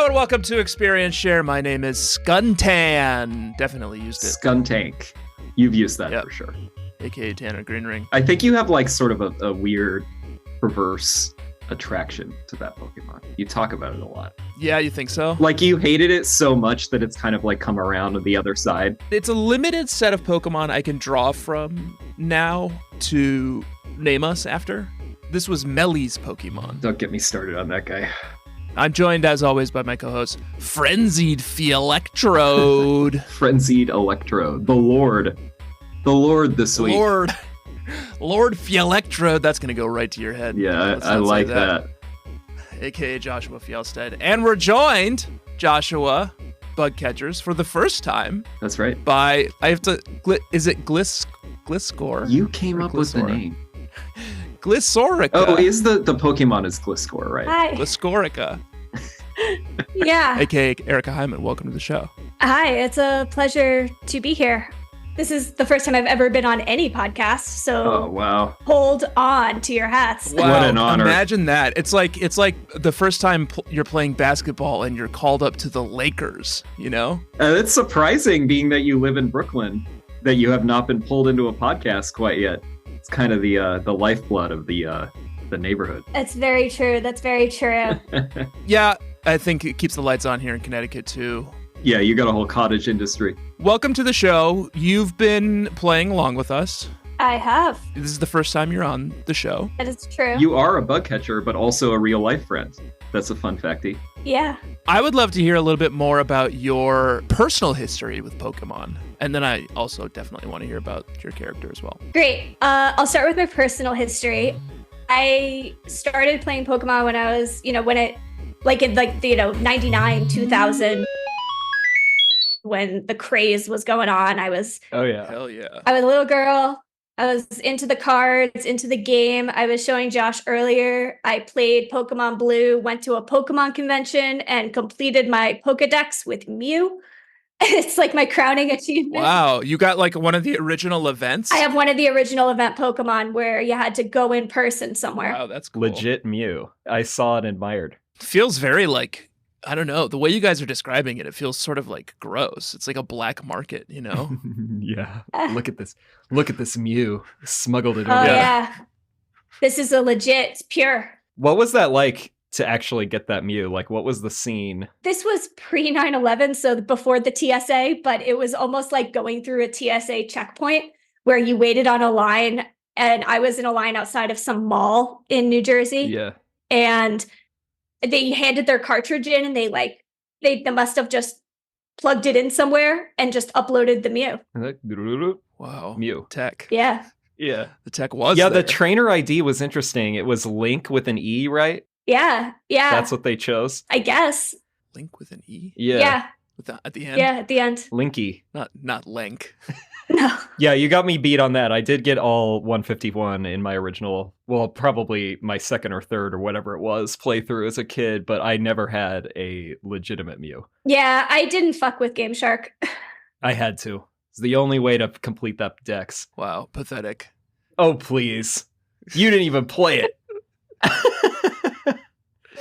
and welcome to Experience Share. My name is Skuntan. Definitely used it. Skuntank. You've used that for sure. AKA Tanner Greenring. I think you have like sort of a weird, perverse attraction to that Pokemon. You talk about it a lot. Yeah, you think so? Like you hated it so much that it's kind of like come around to the other side. It's a limited set of Pokemon I can draw from now to name us after. This was Melly's Pokemon. Don't get me started on that guy. I'm joined, as always, by my co-host, Frenzied Electrode. Frenzied Electrode. The Lord this week. Lord Electrode. That's going to go right to your head. Yeah, I like that. AKA Joshua Fjellstead. And we're joined, Joshua Bugcatchers, for the first time. That's right. By, is it Gliscor? You came up with the name. Glisorica. Oh, is the Pokemon is Gliscor, right? Hi. Gliscorica. Yeah. AKA Erica Hyman. Welcome to the show. Hi, it's a pleasure to be here. This is the first time I've ever been on any podcast, so wow. Hold on to your hats. Wow, what an honor. Imagine that. It's like the first time you're playing basketball and you're called up to the Lakers, you know? It's surprising, being that you live in Brooklyn, that you have not been pulled into a podcast quite yet. It's kind of the lifeblood of the neighborhood. That's very true. That's very true. Yeah, I think it keeps the lights on here in Connecticut, too. Yeah, you got a whole cottage industry. Welcome to the show. You've been playing along with us. I have. This is the first time you're on the show. That is true. You are a bug catcher, but also a real life friend. That's a fun facty. Yeah. I would love to hear a little bit more about your personal history with Pokemon. And then I also definitely want to hear about your character as well. Great. I'll start with my personal history. I started playing Pokemon when I was, in 99, 2000. When the craze was going on, Hell yeah. I was a little girl. I was into the cards, into the game. I was showing Josh earlier. I played Pokemon Blue, went to a Pokemon convention, and completed my Pokedex with Mew. It's like my crowning achievement. Wow, you got like one of the original events? I have one of the original event Pokemon where you had to go in person somewhere. Wow, that's cool. Legit Mew. I saw and admired. Feels very like, I don't know, the way you guys are describing it, it feels sort of like gross. It's like a black market, you know? Yeah. Look at this. Look at this Mew. Smuggled it Oh, over. yeah. This is a legit, it's pure. What was that like to actually get that Mew? Like, what was the scene? This was pre 9/11, so before the TSA, but it was almost like going through a TSA checkpoint where you waited on a line, and I was in a line outside of some mall in New Jersey. Yeah. And they handed their cartridge in, and they must have just plugged it in somewhere and just uploaded the Mew. Wow. Mew. Tech. Yeah. Yeah. The tech was Yeah, there. the trainer ID was interesting. It was Link with an E, right? Yeah. Yeah. That's what they chose. I guess. Link with an E? Yeah. Yeah. At the end? Yeah, at the end. Linky. Not Link. No. Yeah, you got me beat on that. I did get all 151 in my original, well, probably my second or third or whatever it was, playthrough as a kid, but I never had a legitimate Mew. Yeah, I didn't fuck with Game Shark. I had to. It's the only way to complete that dex. Wow, pathetic. Oh, please. You didn't even play it.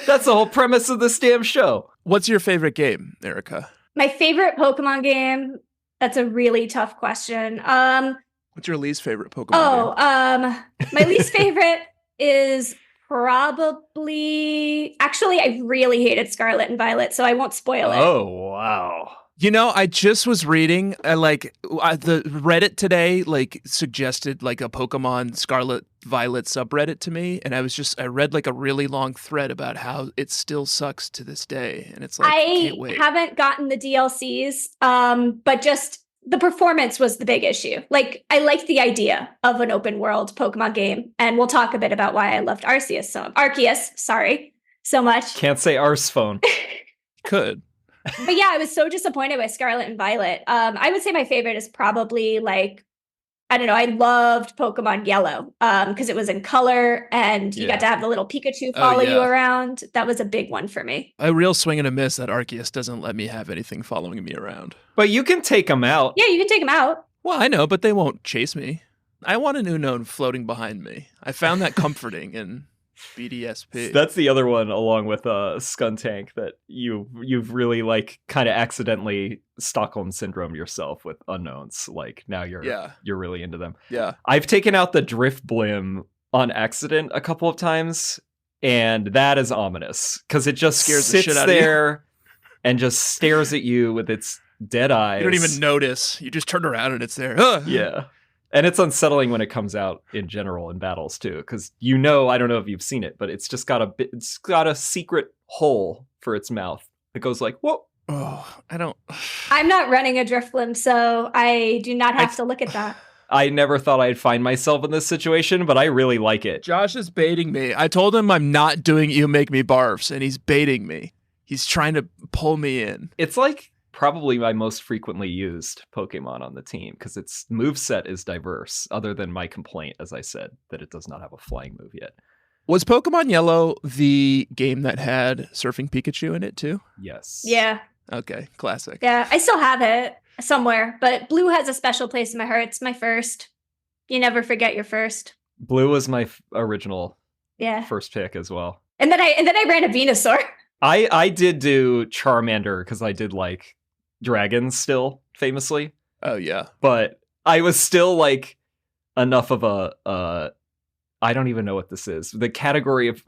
That's the whole premise of this damn show. What's your favorite game, Erica? My favorite Pokemon game? That's a really tough question. What's your least favorite Pokemon game? My least favorite is probably... Actually, I really hated Scarlet and Violet, so I won't spoil it. Oh, wow. You know, I just was reading, the Reddit today, suggested, a Pokemon Scarlet Violet subreddit to me, and I read, a really long thread about how it still sucks to this day, and it's I can't wait. haven't gotten the DLCs, but just the performance was the big issue. I liked the idea of an open world Pokemon game, and we'll talk a bit about why I loved Arceus so much. Can't say Arse phone. Could. But yeah, I was so disappointed by Scarlet and Violet. I would say my favorite is probably I don't know, I loved Pokemon Yellow because it was in color and you got to have the little Pikachu follow you around. That was a big one for me. A real swing and a miss that Arceus doesn't let me have anything following me around. But you can take them out. Yeah, you can take them out. Well, I know, but they won't chase me. I want an Unown floating behind me. I found that comforting in BDSP. That's the other one, along with Skuntank, that you've really like kind of accidentally Stockholm syndrome yourself with unknowns. Like now you're really into them. Yeah. I've taken out the drift blim on accident a couple of times, and that is ominous because it just Scares the sits shit out of there and just stares at you with its dead eyes. You don't even notice. You just turn around and it's there. Ugh. Yeah. And it's unsettling when it comes out in general in battles too, because I don't know if you've seen it, but it's just got it's got a secret hole for its mouth. It goes like, whoa. Oh, I'm not running a drift limb, so I do not have to look at that. I never thought I'd find myself in this situation, but I really like it. Josh is baiting me. I told him I'm not doing You Make Me Barfs, and he's baiting me. He's trying to pull me in. It's like probably my most frequently used Pokemon on the team because its moveset is diverse, other than my complaint, as I said, that it does not have a flying move yet. Was Pokemon Yellow the game that had Surfing Pikachu in it too? Yes. Yeah. Okay, classic. Yeah, I still have it somewhere, but Blue has a special place in my heart. It's my first. You never forget your first. Blue was my original Yeah. first pick as well. And then I ran a Venusaur. I did do Charmander because I did like dragons still, famously. Oh yeah. But I was still like enough of a I don't even know what this is. The category of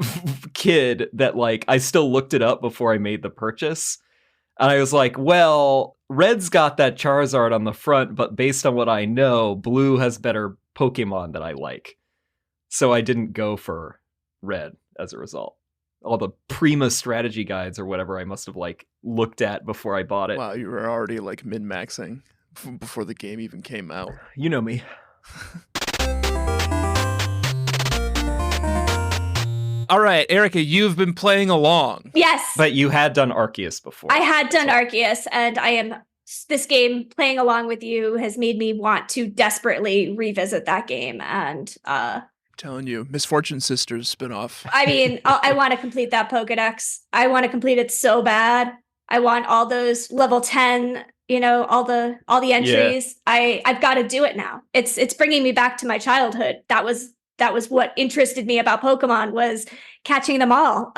kid that like I still looked it up before I made the purchase. And I was like, well, Red's got that Charizard on the front, but based on what I know, Blue has better Pokemon that I like. So I didn't go for Red as a result. All the Prima strategy guides or whatever I must have like looked at before I bought it. Wow, you were already like min-maxing before the game even came out. You know me. All right, Erica, you've been playing along. Yes. But you had done Arceus before. I had done Arceus, and this game playing along with you has made me want to desperately revisit that game. And Telling you, Misfortune Sisters spinoff. I mean, I want to complete that Pokedex. I want to complete it so bad. I want all those level 10, all the entries. Yeah. I've got to do it now. It's bringing me back to my childhood. That was what interested me about Pokemon, was catching them all.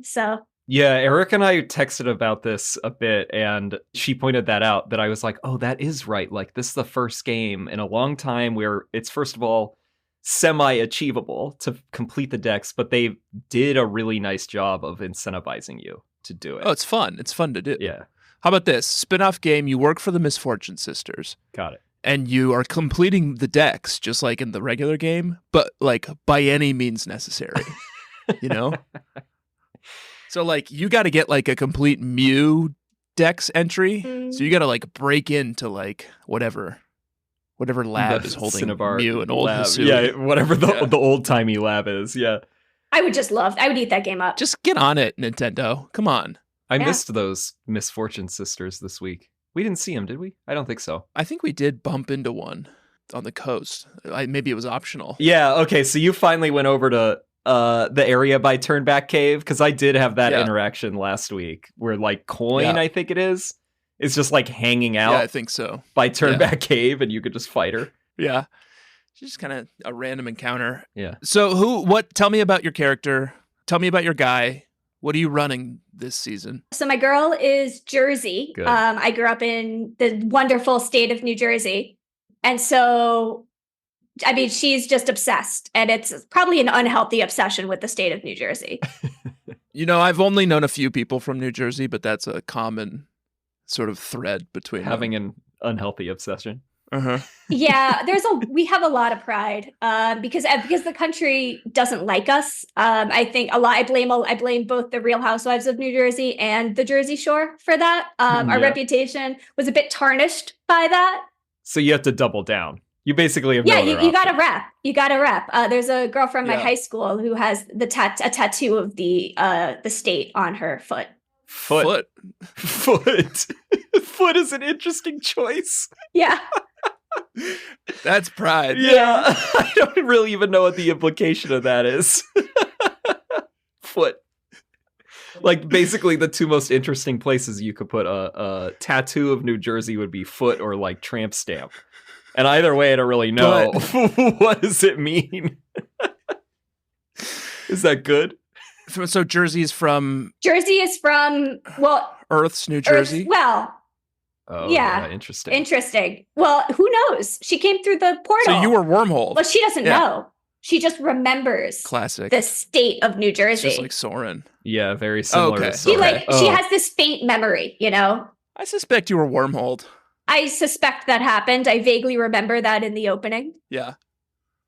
So yeah, Eric and I texted about this a bit, and she pointed that out, that I was like, oh, that is right. Like, this is the first game in a long time where it's, first of all, semi-achievable to complete the decks, but they did a really nice job of incentivizing you to do it. Oh, it's fun. It's fun to do. Yeah. How about this? Spin-off game, you work for the Misfortune Sisters. Got it. And you are completing the decks just like in the regular game, but like by any means necessary. So like you got to get like a complete Mew dex entry. So you got to like break into like whatever lab is holding Cinnabar Mew and old lab. Hisui. Yeah, whatever the old-timey lab is. Yeah. I would eat that game up. Just get on it, Nintendo. Come on. I missed those Misfortune Sisters this week. We didn't see them, did we? I don't think so. I think we did bump into one on the coast. Maybe it was optional. Yeah, okay, so you finally went over to the area by Turnback Cave, because I did have that interaction last week where like Coin, I think it is just like hanging out. Yeah, I think so. By Turnback Cave, and you could just fight her. Yeah. She's just kind of a random encounter. Yeah. So tell me about your character. Tell me about your guy. What are you running this season? So my girl is Jersey. Good. I grew up in the wonderful state of New Jersey. And so, I mean, she's just obsessed. And it's probably an unhealthy obsession with the state of New Jersey. I've only known a few people from New Jersey, but that's a common sort of thread between having an unhealthy obsession. Uh-huh. Yeah, we have a lot of pride because the country doesn't like us. I think a lot. I blame both the Real Housewives of New Jersey and the Jersey Shore for that. Our reputation was a bit tarnished by that. So you have to double down. You basically have you got to rep. You got to rep. There's a girl from my high school who has a tattoo of the state on her foot. Foot. Foot is an interesting choice. Yeah. That's pride. Yeah. I don't really even know what the implication of that is. Foot. Like, basically, the two most interesting places you could put a tattoo of New Jersey would be foot or, like, tramp stamp. And either way, I don't really know. What does it mean? Is that good? So Jersey is from Earth's New Jersey. Oh, yeah, interesting. Interesting. Well, who knows? She came through the portal. So you were wormholed. Well, she doesn't know. She just remembers classic the state of New Jersey. It's just like Soren. Yeah, very similar to She Soren. she has this faint memory, you know? I suspect you were wormholed. I suspect that happened. I vaguely remember that in the opening. Yeah.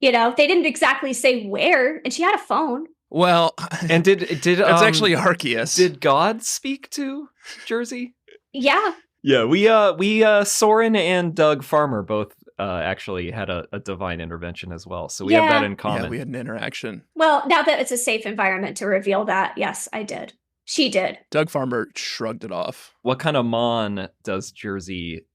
You know, they didn't exactly say where, and she had a phone. Well, and did it's actually Arceus. Did God speak to Jersey? Yeah. Yeah, we Soren and Doug Farmer both actually had a divine intervention as well. So we have that in common. Yeah, we had an interaction. Well, now that it's a safe environment to reveal that, yes, I did. She did. Doug Farmer shrugged it off. What kind of mon does Jersey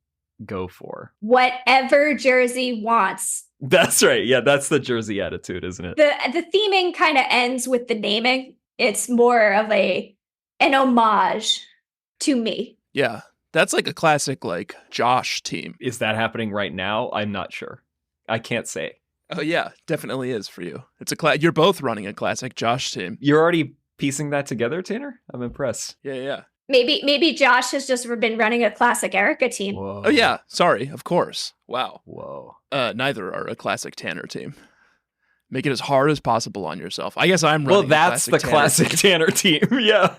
go for? Whatever Jersey wants. That's right. Yeah, that's the Jersey attitude, isn't it? The theming kind of ends with the naming. It's more of an homage to me. Yeah. That's like a classic, like, Josh team. Is that happening right now? I'm not sure. I can't say. Oh, yeah, definitely is for you. It's you're both running a classic Josh team. You're already piecing that together, Tanner? I'm impressed. Yeah. Maybe Josh has just been running a classic Erica team. Whoa. Oh, yeah. Sorry. Of course. Wow. Whoa. Neither are a classic Tanner team. Make it as hard as possible on yourself. I guess I'm running. Well, that's the classic Tanner team. Yeah.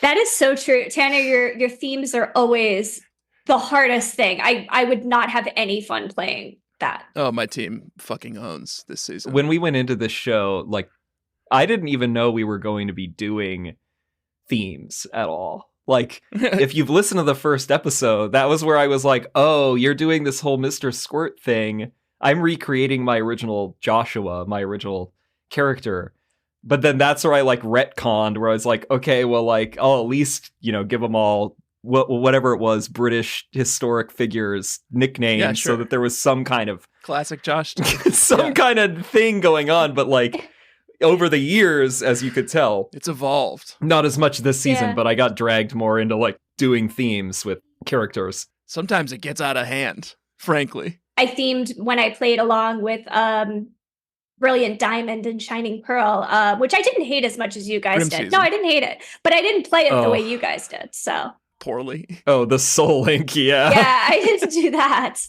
That is so true. Tanner, your themes are always the hardest thing. I would not have any fun playing that. Oh, my team fucking owns this season. When we went into this show, like, I didn't even know we were going to be doing themes at all. Like, if you've listened to the first episode, that was where I was like, oh, you're doing this whole Mr. Squirt thing. I'm recreating my original Joshua, my original character. But then that's where I like retconned, where I was like, okay, well, like, I'll at least, give them all whatever it was, British historic figures nicknames, so that there was some kind of classic Josh, kind of thing going on. But like over the years, as you could tell, it's evolved. Not as much this season, but I got dragged more into like doing themes with characters. Sometimes it gets out of hand, frankly. I themed when I played along with Brilliant Diamond and Shining Pearl, which I didn't hate as much as you guys did. Season. No, I didn't hate it, but I didn't play it the way you guys did. So poorly. Oh, the Soul Link, yeah. Yeah, I didn't do that.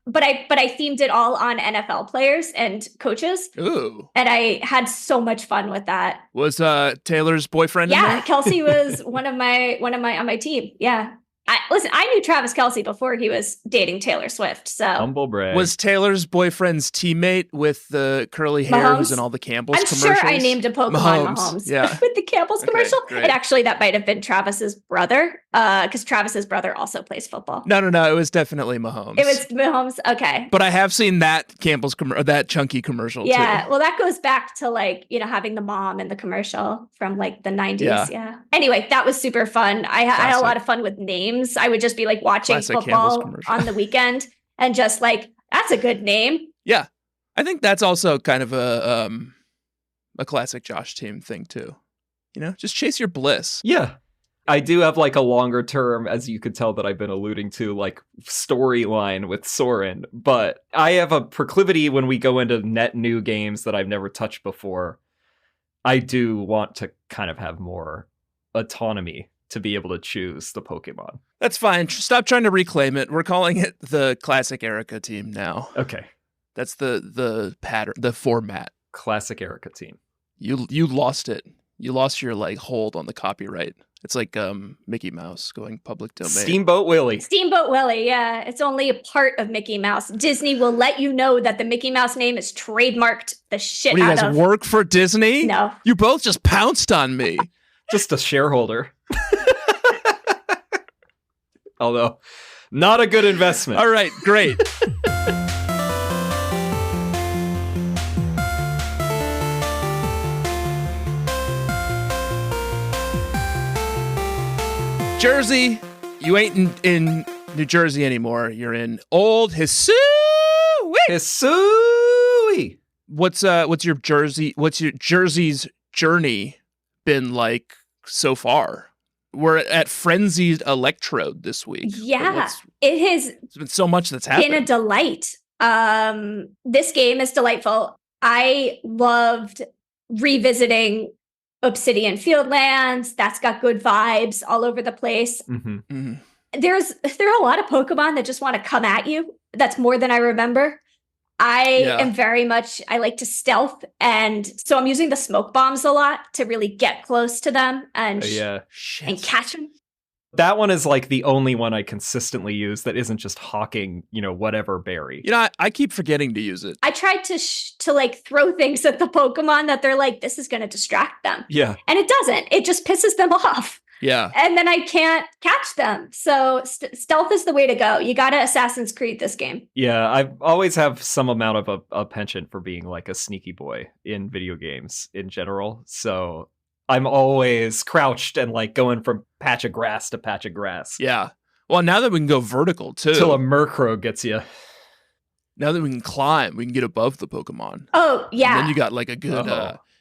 But I themed it all on NFL players and coaches. Ooh. And I had so much fun with that. Was Taylor's boyfriend in there? Kelsey was one of my on my team. Yeah. I knew Travis Kelce before he was dating Taylor Swift. So humble brag. Was Taylor's boyfriend's teammate with the curly hair who's in all the Campbell's commercials? I'm sure I named a Pokemon Mahomes. Yeah. With the Campbell's commercial. Great. And actually that might have been Travis's brother, because Travis's brother also plays football. No. It was definitely Mahomes. It was Mahomes. Okay. But I have seen that Campbell's that chunky commercial too. Yeah. Well, that goes back to like, having the mom in the commercial from like the 90s. Yeah. Anyway, that was super fun. I had a lot of fun with names. I would just be like watching football on the weekend and just like, that's a good name. Yeah. I think that's also kind of a classic Josh team thing too. Just chase your bliss. Yeah. I do have like a longer term, as you could tell that I've been alluding to, like storyline with Soren, but I have a proclivity when we go into net new games that I've never touched before. I do want to kind of have more autonomy to be able to choose the Pokemon. That's fine. Stop trying to reclaim it. We're calling it the classic Erica team now. Okay. That's the pattern, the format. Classic Erica team. You lost it. You lost your like hold on the copyright. It's like Mickey Mouse going public domain. Steamboat Willie. Steamboat Willie, yeah. It's only a part of Mickey Mouse. Disney will let you know that the Mickey Mouse name is trademarked the shit out of. What, do you guys work for Disney? No. You both just pounced on me. Just a shareholder. Although, not a good investment. All right, great. Jersey, you ain't in New Jersey anymore. You're in old HI-SU-IIIII. HI-SU-IIIII. What's your Jersey's journey been like so far? We're at Frenzied Electrode this week. Yeah, it has been so much that's happened. Been a delight. This game is delightful. I loved revisiting Obsidian Fieldlands. That's got good vibes all over the place. Mm-hmm. Mm. There are a lot of Pokemon that just want to come at you. That's more than I remember. I like to stealth, and so I'm using the smoke bombs a lot to really get close to them and and catch them. That one is like the only one I consistently use that isn't just hawking, whatever berry. I keep forgetting to use it. I tried to like throw things at the Pokemon that they're like, this is going to distract them. Yeah. And it doesn't. It just pisses them off. Yeah. And then I can't catch them. So stealth is the way to go. You got to Assassin's Creed this game. Yeah, I always have some amount of a penchant for being like a sneaky boy in video games in general. So I'm always crouched and like going from patch of grass to patch of grass. Yeah. Well, now that we can go vertical too. Till a Murkrow gets you. Now that we can climb, we can get above the Pokemon. Oh, yeah. And then you got like a good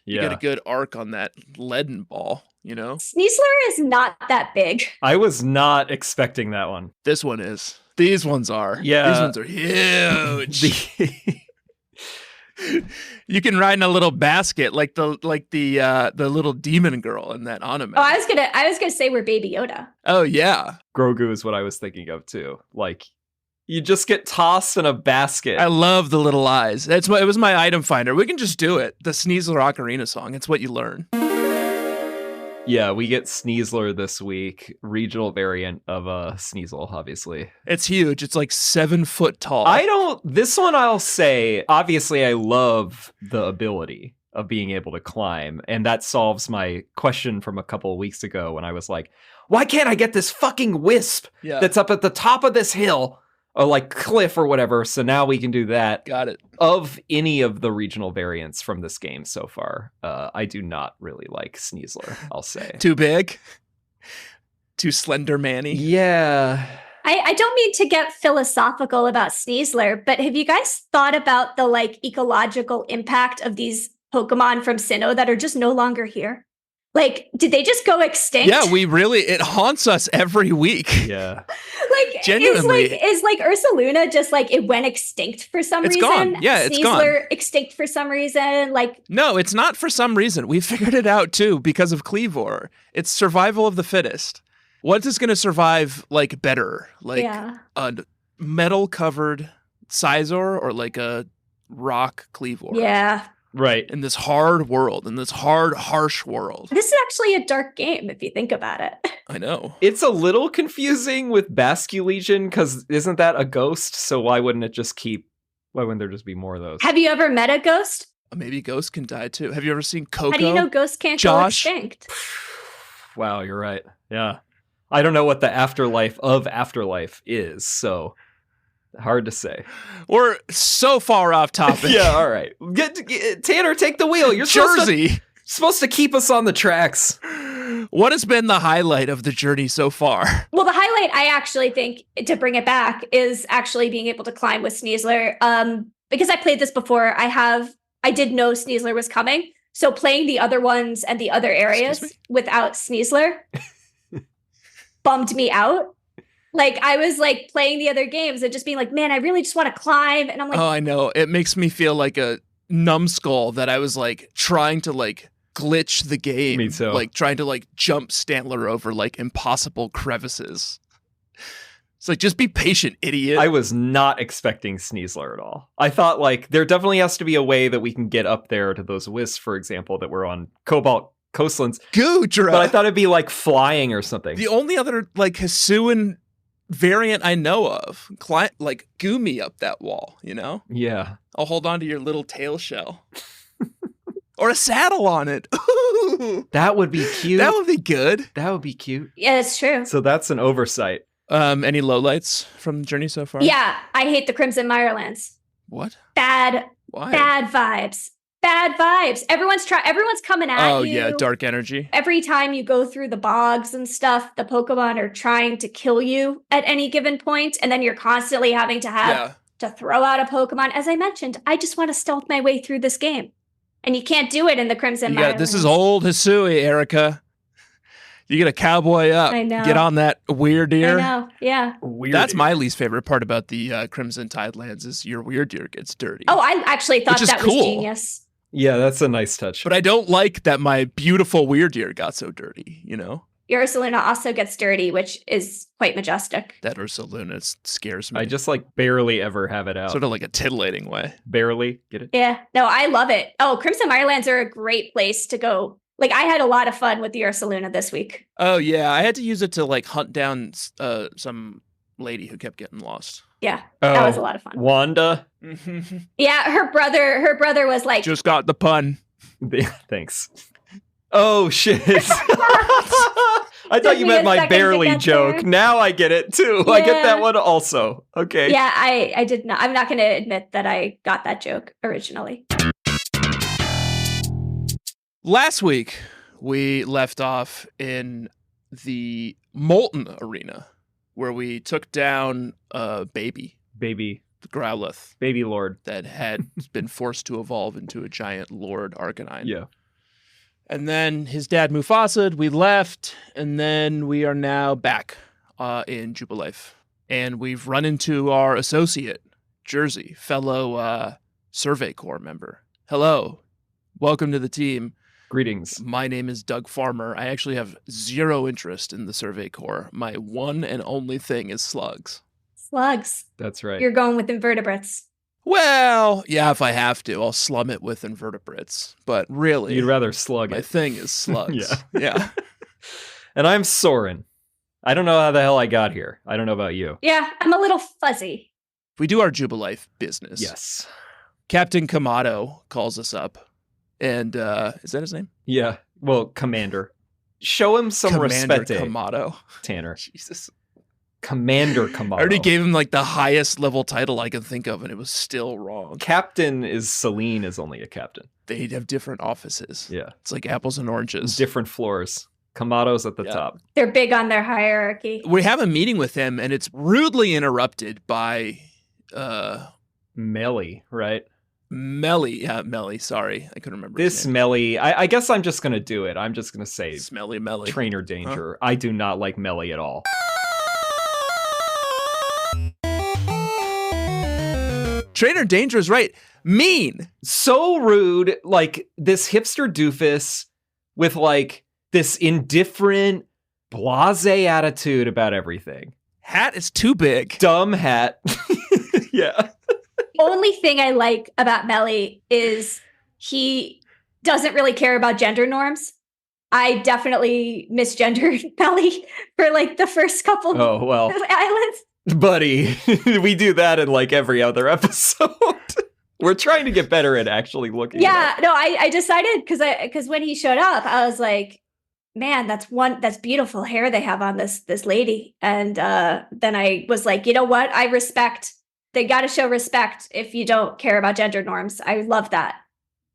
you yeah. get a good arc on that leaden ball, Sneasler is not that big. I was not expecting that one. This one is. These ones are. Yeah. These ones are huge. You can ride in a little basket like the little demon girl in that anime. Oh, I was gonna say we're Baby Yoda. Oh yeah. Grogu is what I was thinking of too. Like, you just get tossed in a basket. I love the little eyes. It was my item finder. We can just do it. The Sneasler Ocarina song. It's what you learn. Yeah, we get Sneasler this week. Regional variant of Sneasel, obviously. It's huge. It's like 7 foot tall. This one I'll say, obviously I love the ability of being able to climb. And that solves my question from a couple of weeks ago when I was like, why can't I get this fucking wisp that's up at the top of this hill? Or like cliff or whatever, so now we can do that. Got it. Of any of the regional variants from this game so far, I do not really like Sneasler, I'll say. Too big? Too slender manny? Yeah. I don't mean to get philosophical about Sneasler, but have you guys thought about the like ecological impact of these Pokemon from Sinnoh that are just no longer here? Like, did they just go extinct? Yeah, it haunts us every week. Yeah. Like, genuinely. Is Ursaluna just like it went extinct for some reason? It's gone. Yeah, it's gone. Sneasler extinct for some reason? Like, no, it's not for some reason. We figured it out too because of Cleavor. It's survival of the fittest. What is going to survive like better? Like a metal covered Scizor or like a rock Cleavor? Yeah. Right. In this hard world, in this hard, harsh world. This is actually a dark game if you think about it. I know. It's a little confusing with Basculegion because isn't that a ghost? So why wouldn't there just be more of those? Have you ever met a ghost? Maybe ghosts can die too. Have you ever seen Coco? How do you know ghosts can't go extinct? Wow, you're right. Yeah. I don't know what the afterlife of afterlife is, so hard to say. We're so far off topic. Yeah, all right. Tanner, take the wheel. You're supposed to keep us on the tracks. What has been the highlight of the journey so far? Well, the highlight, I actually think, to bring it back, is actually being able to climb with Sneasler. Because I played this before, I did know Sneasler was coming. So playing the other ones and the other areas without Sneasler bummed me out. Like, I was like playing the other games and just being like, man, I really just want to climb. And I'm like, oh, I know. It makes me feel like a numbskull that I was like trying to like glitch the game. Me too. Like trying to like jump Stantler over like impossible crevices. It's like, just be patient, idiot. I was not expecting Sneasler at all. I thought like there definitely has to be a way that we can get up there to those wisps, for example, that were on Cobalt Coastlands. Goodra. But I thought it'd be like flying or something. The only other like HI-SU-IIIII variant I know of, like goo me up that wall, Yeah. I'll hold on to your little tail shell. Or a saddle on it. That would be cute. That would be good. That would be cute. yeah, it's true. So that's an oversight. Any lowlights from the journey so far? Yeah, I hate the Crimson Mirelands. What? Bad. Why? Bad vibes. Bad vibes. Everyone's coming at you. Oh yeah, dark energy. Every time you go through the bogs and stuff, the Pokemon are trying to kill you at any given point, and then you're constantly having to to throw out a Pokemon. As I mentioned, I just want to stealth my way through this game. And you can't do it in the Crimson Mirelands. This is old HI-SU-IIIII, Erica. You get a cowboy up. I know. Get on that weird deer. I know. Yeah. Weird. That's my least favorite part about the Crimson Tidelands is your weird deer gets dirty. Oh, I actually thought Which is that cool. was genius. Yeah, that's a nice touch. But I don't like that my beautiful weird deer got so dirty, you know? Ursaluna also gets dirty, which is quite majestic. That Ursaluna scares me. I just like barely ever have it out. Sort of like a titillating way. Barely. Get it? Yeah. No, I love it. Oh, Crimson Mirelands are a great place to go. Like, I had a lot of fun with the Ursaluna this week. Oh, yeah. I had to use it to like hunt down some lady who kept getting lost. Yeah. That was a lot of fun. Wanda. Yeah, her brother was like, Just got the pun. Thanks. Oh, shit. I thought you me meant a my second to barely get joke. there. Now I get it too. I get Yeah. that one also. Okay. yeah, I did not. I'm not going to admit that I got that joke originally. Last week, we left off in the Molten Arena, where we took down a baby, Baby the Growlithe, Lord. that had been forced to evolve into a giant Lord Arcanine. Yeah. And then his dad Mufasa, we left, and then we are now back in Jubilife. And we've run into our associate, Jersey, fellow Survey Corps member. Hello. Welcome to the team. Greetings. My name is Doug Farmer. I actually have zero interest in the Survey Corps. My one and only thing is slugs. Slugs. That's right. You're going with invertebrates. Well, yeah, if I have to, I'll slum it with invertebrates. But really, You'd rather slug my it. thing is slugs. Yeah. Yeah. And I'm Soren. I don't know how the hell I got here. I don't know about you. Yeah, I'm a little fuzzy. We do our Jubilife business. Yes. Captain Kamado calls us up. And is that his name? Yeah. Well, Commander. Show him some Commander respect, Kamado. Tanner. Jesus. Commander Kamado. I already gave him like the highest level title I can think of, and it was still wrong. Captain is Celine is only a captain. They have different offices. Yeah. It's like apples and oranges. Different floors. Kamado's at the Yeah. top. They're big on their hierarchy. We have a meeting with him, and it's rudely interrupted by Melly, right? Melly. Yeah, Melly. Sorry, I couldn't remember his This name. Melly, I guess I'm just going to do it. I'm just going to say Smelly Melly. Trainer Danger. I do not like Melly at all. Trainer Danger is right. Mean. So rude, like this hipster doofus with like this indifferent, blasé attitude about everything. Hat is too big. Dumb hat. Yeah. Only thing I like about Melly is he doesn't really care about gender norms. I definitely misgendered Melly for like the first couple Oh, well, islands. buddy, we do that in like every other episode. We're trying to get better at actually looking. Yeah, no, I decided because when he showed up, I was like, man, that's beautiful hair they have on this lady. And then I was like, you know what? I respect. They got to show respect if you don't care about gender norms. I love that.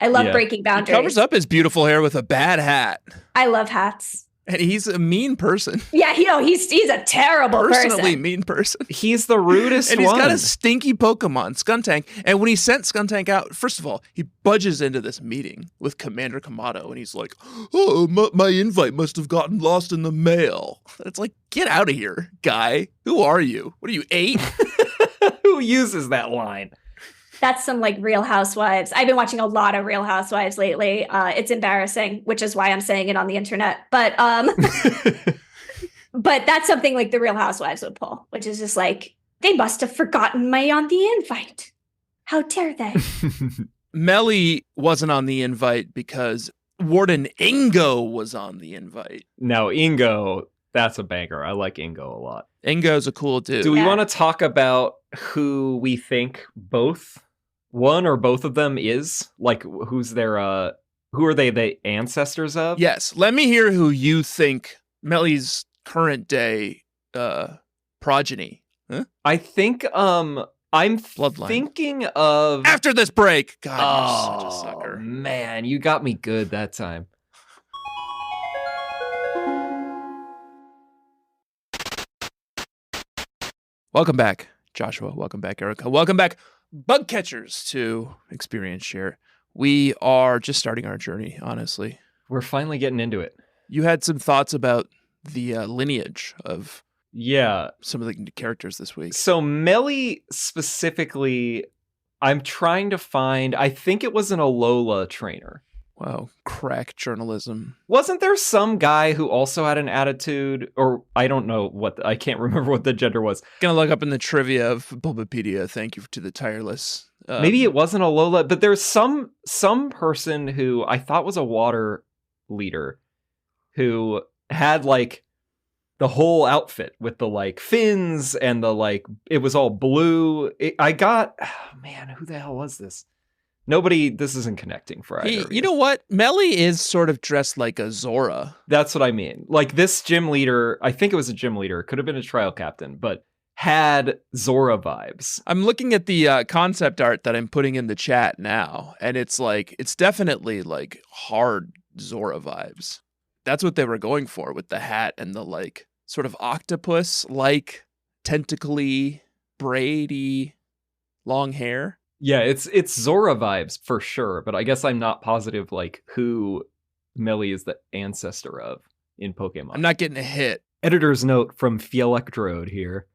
I love breaking He boundaries. covers up his beautiful hair with a bad hat. I love hats. And he's a mean person. Yeah, he's a terrible Personally person. mean person. He's the rudest And he's one. got a stinky Pokemon, Skuntank. And when he sent Skuntank out, first of all, he budges into this meeting with Commander Kamado, and he's like, oh, my invite must have gotten lost in the mail. It's like, get out of here, guy. Who are you? What are you, 8? Who uses that line? That's some like Real Housewives. I've been watching a lot of Real Housewives lately. It's embarrassing, which is why I'm saying it on the internet. But but that's something like the Real Housewives would pull, which is just like, they must have forgotten me on the invite. How dare they? Melly wasn't on the invite because Warden Ingo was on the invite. Now, Ingo, that's a banger. I like Ingo a lot. Ingo's a cool dude. Do we Yeah. want to talk about who we think both one or both of them is? Like, who's their, who are they the ancestors of? Yes. Let me hear who you think Melly's current day progeny. Huh? I think, I'm Bloodline. thinking of... After this break. God, Oh, you're such a sucker. man, you got me good that time. Welcome back, Joshua. Welcome back, Erica. Welcome back, bug catchers, to Experience Share. We are just starting our journey, honestly. We're finally getting into it. You had some thoughts about the lineage of some of the characters this week. So Melly specifically, I'm trying to find, I think it was an Alola trainer. Wow, crack journalism. Wasn't there some guy who also had an attitude, or I don't know I can't remember what the gender was. Gonna look up in the trivia of Bulbapedia. Thank you to the tireless. Maybe it wasn't Alola, but there's some person who I thought was a water leader who had like the whole outfit with the like fins and the like, it was all blue. Who the hell was this? This isn't connecting for either. You know what? Melly is sort of dressed like a Zora. That's what I mean. Like this gym leader, I think it was a gym leader, could have been a trial captain, but had Zora vibes. I'm looking at the concept art that I'm putting in the chat now, and it's definitely like hard Zora vibes. That's what they were going for with the hat and the like sort of octopus-like, tentacly, braidy, long hair. Yeah, it's Zora vibes for sure, but I guess I'm not positive like who Melly is the ancestor of in Pokemon. I'm not getting a hit. Editor's note from HI-SU-IIIII here,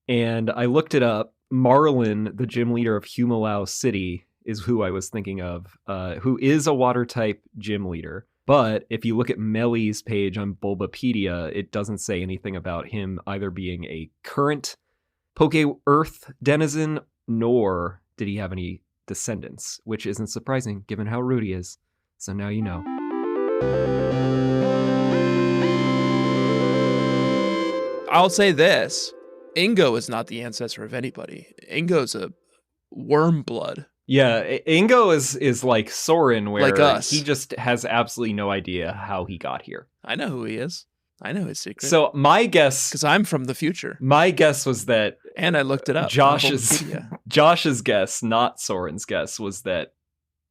and I looked it up. Marlin, the gym leader of Humalao City, is who I was thinking of, who is a water type gym leader. But if you look at Melly's page on Bulbapedia, it doesn't say anything about him either being a current Poke Earth denizen, nor did he have any descendants, which isn't surprising given how rude he is. So now you know. I'll say this. Ingo is not the ancestor of anybody. Ingo's a worm blood. Yeah, Ingo is like Soren, where like us. He just has absolutely no idea how he got here. I know who he is. I know his secret. So my guess... Because I'm from the future. My guess was that... And I looked it up. Josh's guess, not Soren's guess, was that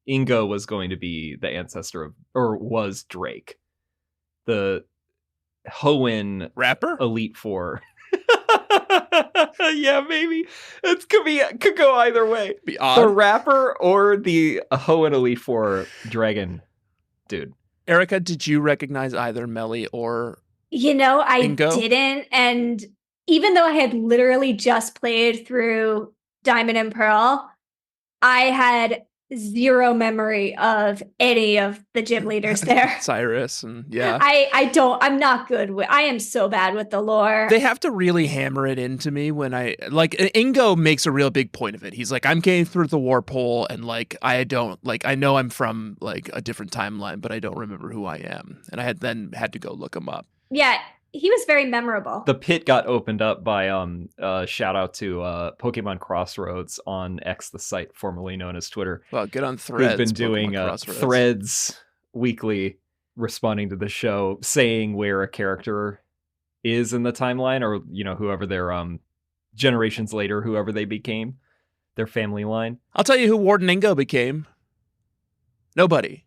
Ingo was going to be the ancestor of... Or was Drake. The Hoenn... Rapper? Elite Four. Yeah, maybe. It could go either way. Be odd. The rapper or the Hoenn Elite Four dragon dude. Erica, did you recognize either Melly or I Ingo? didn't. And even though I had literally just played through Diamond and Pearl, I had zero memory of any of the gym leaders there. Cyrus and yeah. I'm not good with, I am so bad with the lore. They have to really hammer it into me when Ingo makes a real big point of it. He's like, I'm getting through the warp hole and I know I'm from a different timeline, but I don't remember who I am. And I had to go look him up. Yeah. He was very memorable. The pit got opened up by shout out to Pokemon Crossroads on X, the site formerly known as Twitter. Well, get on Threads. Who's been doing threads weekly, responding to the show, saying where a character is in the timeline, or whoever their generations later, whoever they became, their family line. I'll tell you who Warden Ingo became. Nobody.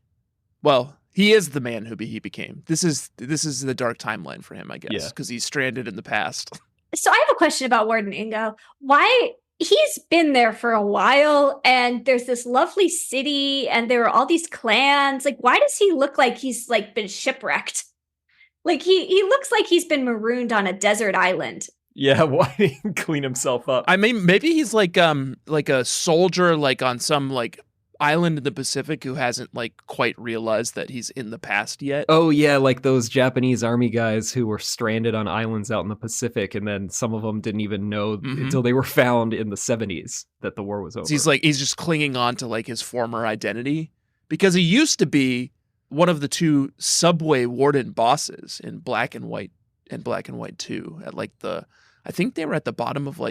Well. He is the man who he became. This is the dark timeline for him, I guess, because he's stranded in the past. So I have a question about Warden Ingo. Why he's been there for a while, and there's this lovely city, and there are all these clans. Why does he look like he's been shipwrecked? He looks like he's been marooned on a desert island. Yeah, why didn't he clean himself up? I mean, maybe he's like a soldier on some island in the Pacific who hasn't quite realized that he's in the past yet. Oh yeah, like those Japanese army guys who were stranded on islands out in the Pacific, and then some of them didn't even know until they were found in the 70s that the war was over. So he's just clinging on to his former identity because he used to be one of the two subway warden bosses in Black and White and Black and White 2 at I think they were at the bottom of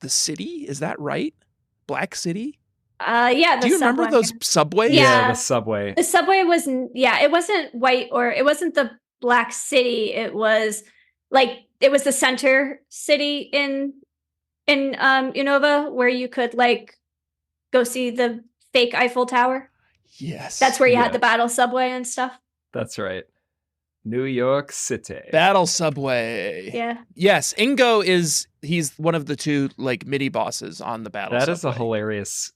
the city. Is that right? Black City? Yeah. Do you remember those subways? Yeah, the subway. The subway was, it wasn't white, or it wasn't the Black City. It was it was the center city in Unova, where you could go see the fake Eiffel Tower. Yes. That's where you had the battle subway and stuff. That's right. New York City. Battle subway. Yeah. Yes, Ingo he's one of the two mini bosses on the battle subway. That is a hilarious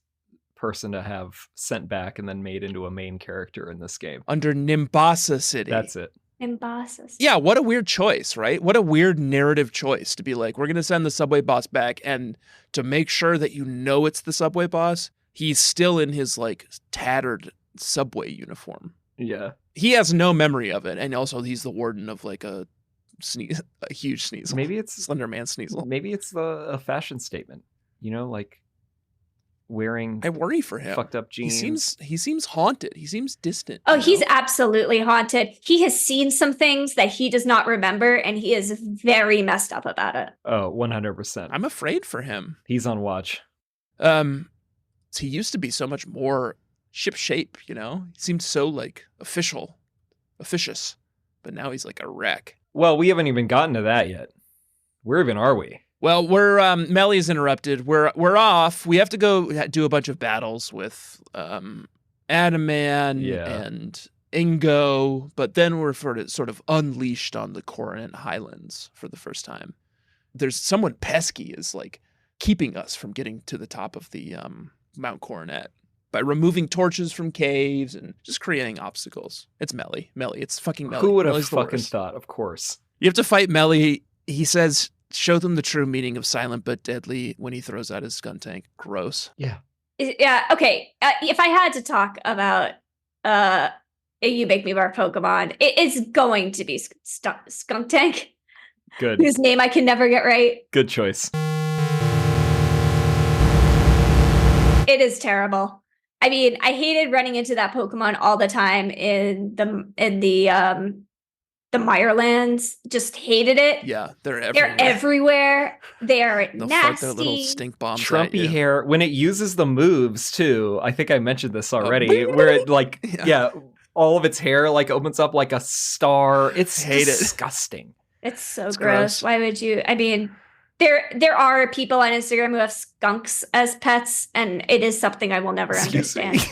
person to have sent back and then made into a main character in this game. Under Nimbasa City. That's it. Embosses. Yeah, what a weird choice, right? What a weird narrative choice to be like, we're going to send the subway boss back, and to make sure that you know it's the subway boss, he's still in his like tattered subway uniform. Yeah. He has no memory of it, and also he's the warden of like a huge Sneasel. Maybe it's Slender Man Sneasel. Maybe it's a fashion statement. You know, like wearing I worry for him. fucked up jeans. He seems haunted. He seems distant. Oh, he's absolutely haunted. He has seen some things that he does not remember, and he is very messed up about it. Oh, 100%. I'm afraid for him. He's on watch. He used to be so much more ship-shape, you know? He seemed so like officious, but now he's like a wreck. Well, we haven't even gotten to that yet. Where even are we? Well, we're Melly's interrupted. We're off. We have to go do a bunch of battles with Adaman and Ingo, but then we're sort of unleashed on the Coronet Highlands for the first time. There's someone pesky is like keeping us from getting to the top of the Mount Coronet by removing torches from caves and just creating obstacles. It's Melly. It's fucking Melly. Who would have Melly's the fucking worst. thought? Of course. You have to fight Melly. He says, show them the true meaning of silent but deadly when he throws out his gun tank. Gross. Yeah. Yeah, okay. If I had to talk about You Make Me Bark Pokemon, it's going to be Skunk Tank, Good. whose name I can never get right. Good choice. It is terrible. I mean, I hated running into that Pokemon all the time in the Mirelands. Just hated it. Yeah, they're everywhere. They're everywhere. They are They'll nasty. fuck their little stink bombs at Trumpy you. hair. When it uses the moves too, I think I mentioned this already, where it like, all of its hair like opens up like a star. It's disgusting. It's so It's gross. gross. Why would you? I mean, there are people on Instagram who have skunks as pets, and it is something I will never understand.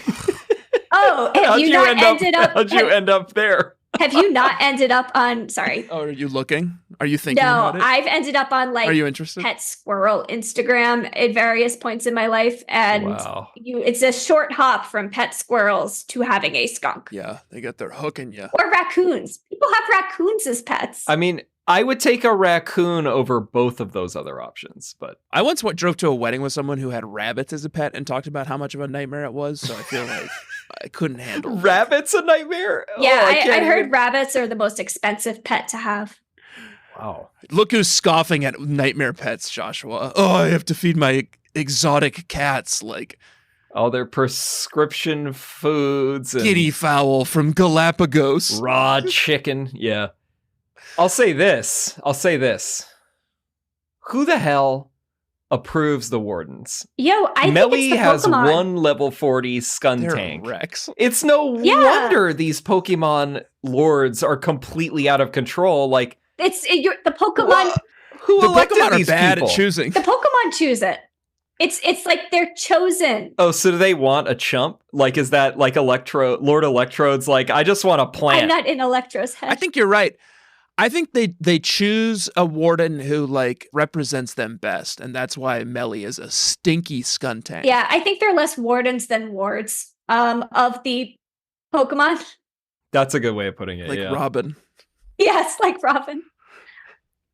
Oh, have you not ended up? How'd you end up there? Have you not ended up on? Sorry. Oh, are you looking? Are you thinking No, about it? I've ended up on Are you interested? pet squirrel Instagram at various points in my life, and Wow. it's a short hop from pet squirrels to having a skunk. Yeah, they got their hook in you. Or raccoons. People have raccoons as pets. I mean, I would take a raccoon over both of those other options, but I once drove to a wedding with someone who had rabbits as a pet and talked about how much of a nightmare it was. So I feel like I couldn't handle it. rabbits a nightmare? Yeah, Oh, I heard rabbits are the most expensive pet to have. Wow. Look who's scoffing at nightmare pets, Joshua. Oh, I have to feed my exotic cats like All their prescription foods and guinea fowl from Galapagos. raw chicken. Yeah. I'll say this. Who the hell approves the wardens? Yo, I Melly think it's the has Pokemon. one level 40 They're Skuntank. wrecks. It's no Yeah. wonder these Pokemon lords are completely out of control. Like, The Pokemon. who The elected Pokemon are these bad people? at choosing. The Pokemon choose it. It's like they're chosen. Oh, so do they want a chump? Like, is that like Lord Electrode's like, I just want a plant? I'm not in Electro's head. I think you're right. I think they choose a warden who like represents them best, and that's why Melly is a stinky Skuntank. Yeah, I think they're less wardens than wards of the Pokemon. That's a good way of putting it. like yeah. Robin. Yes, like Robin.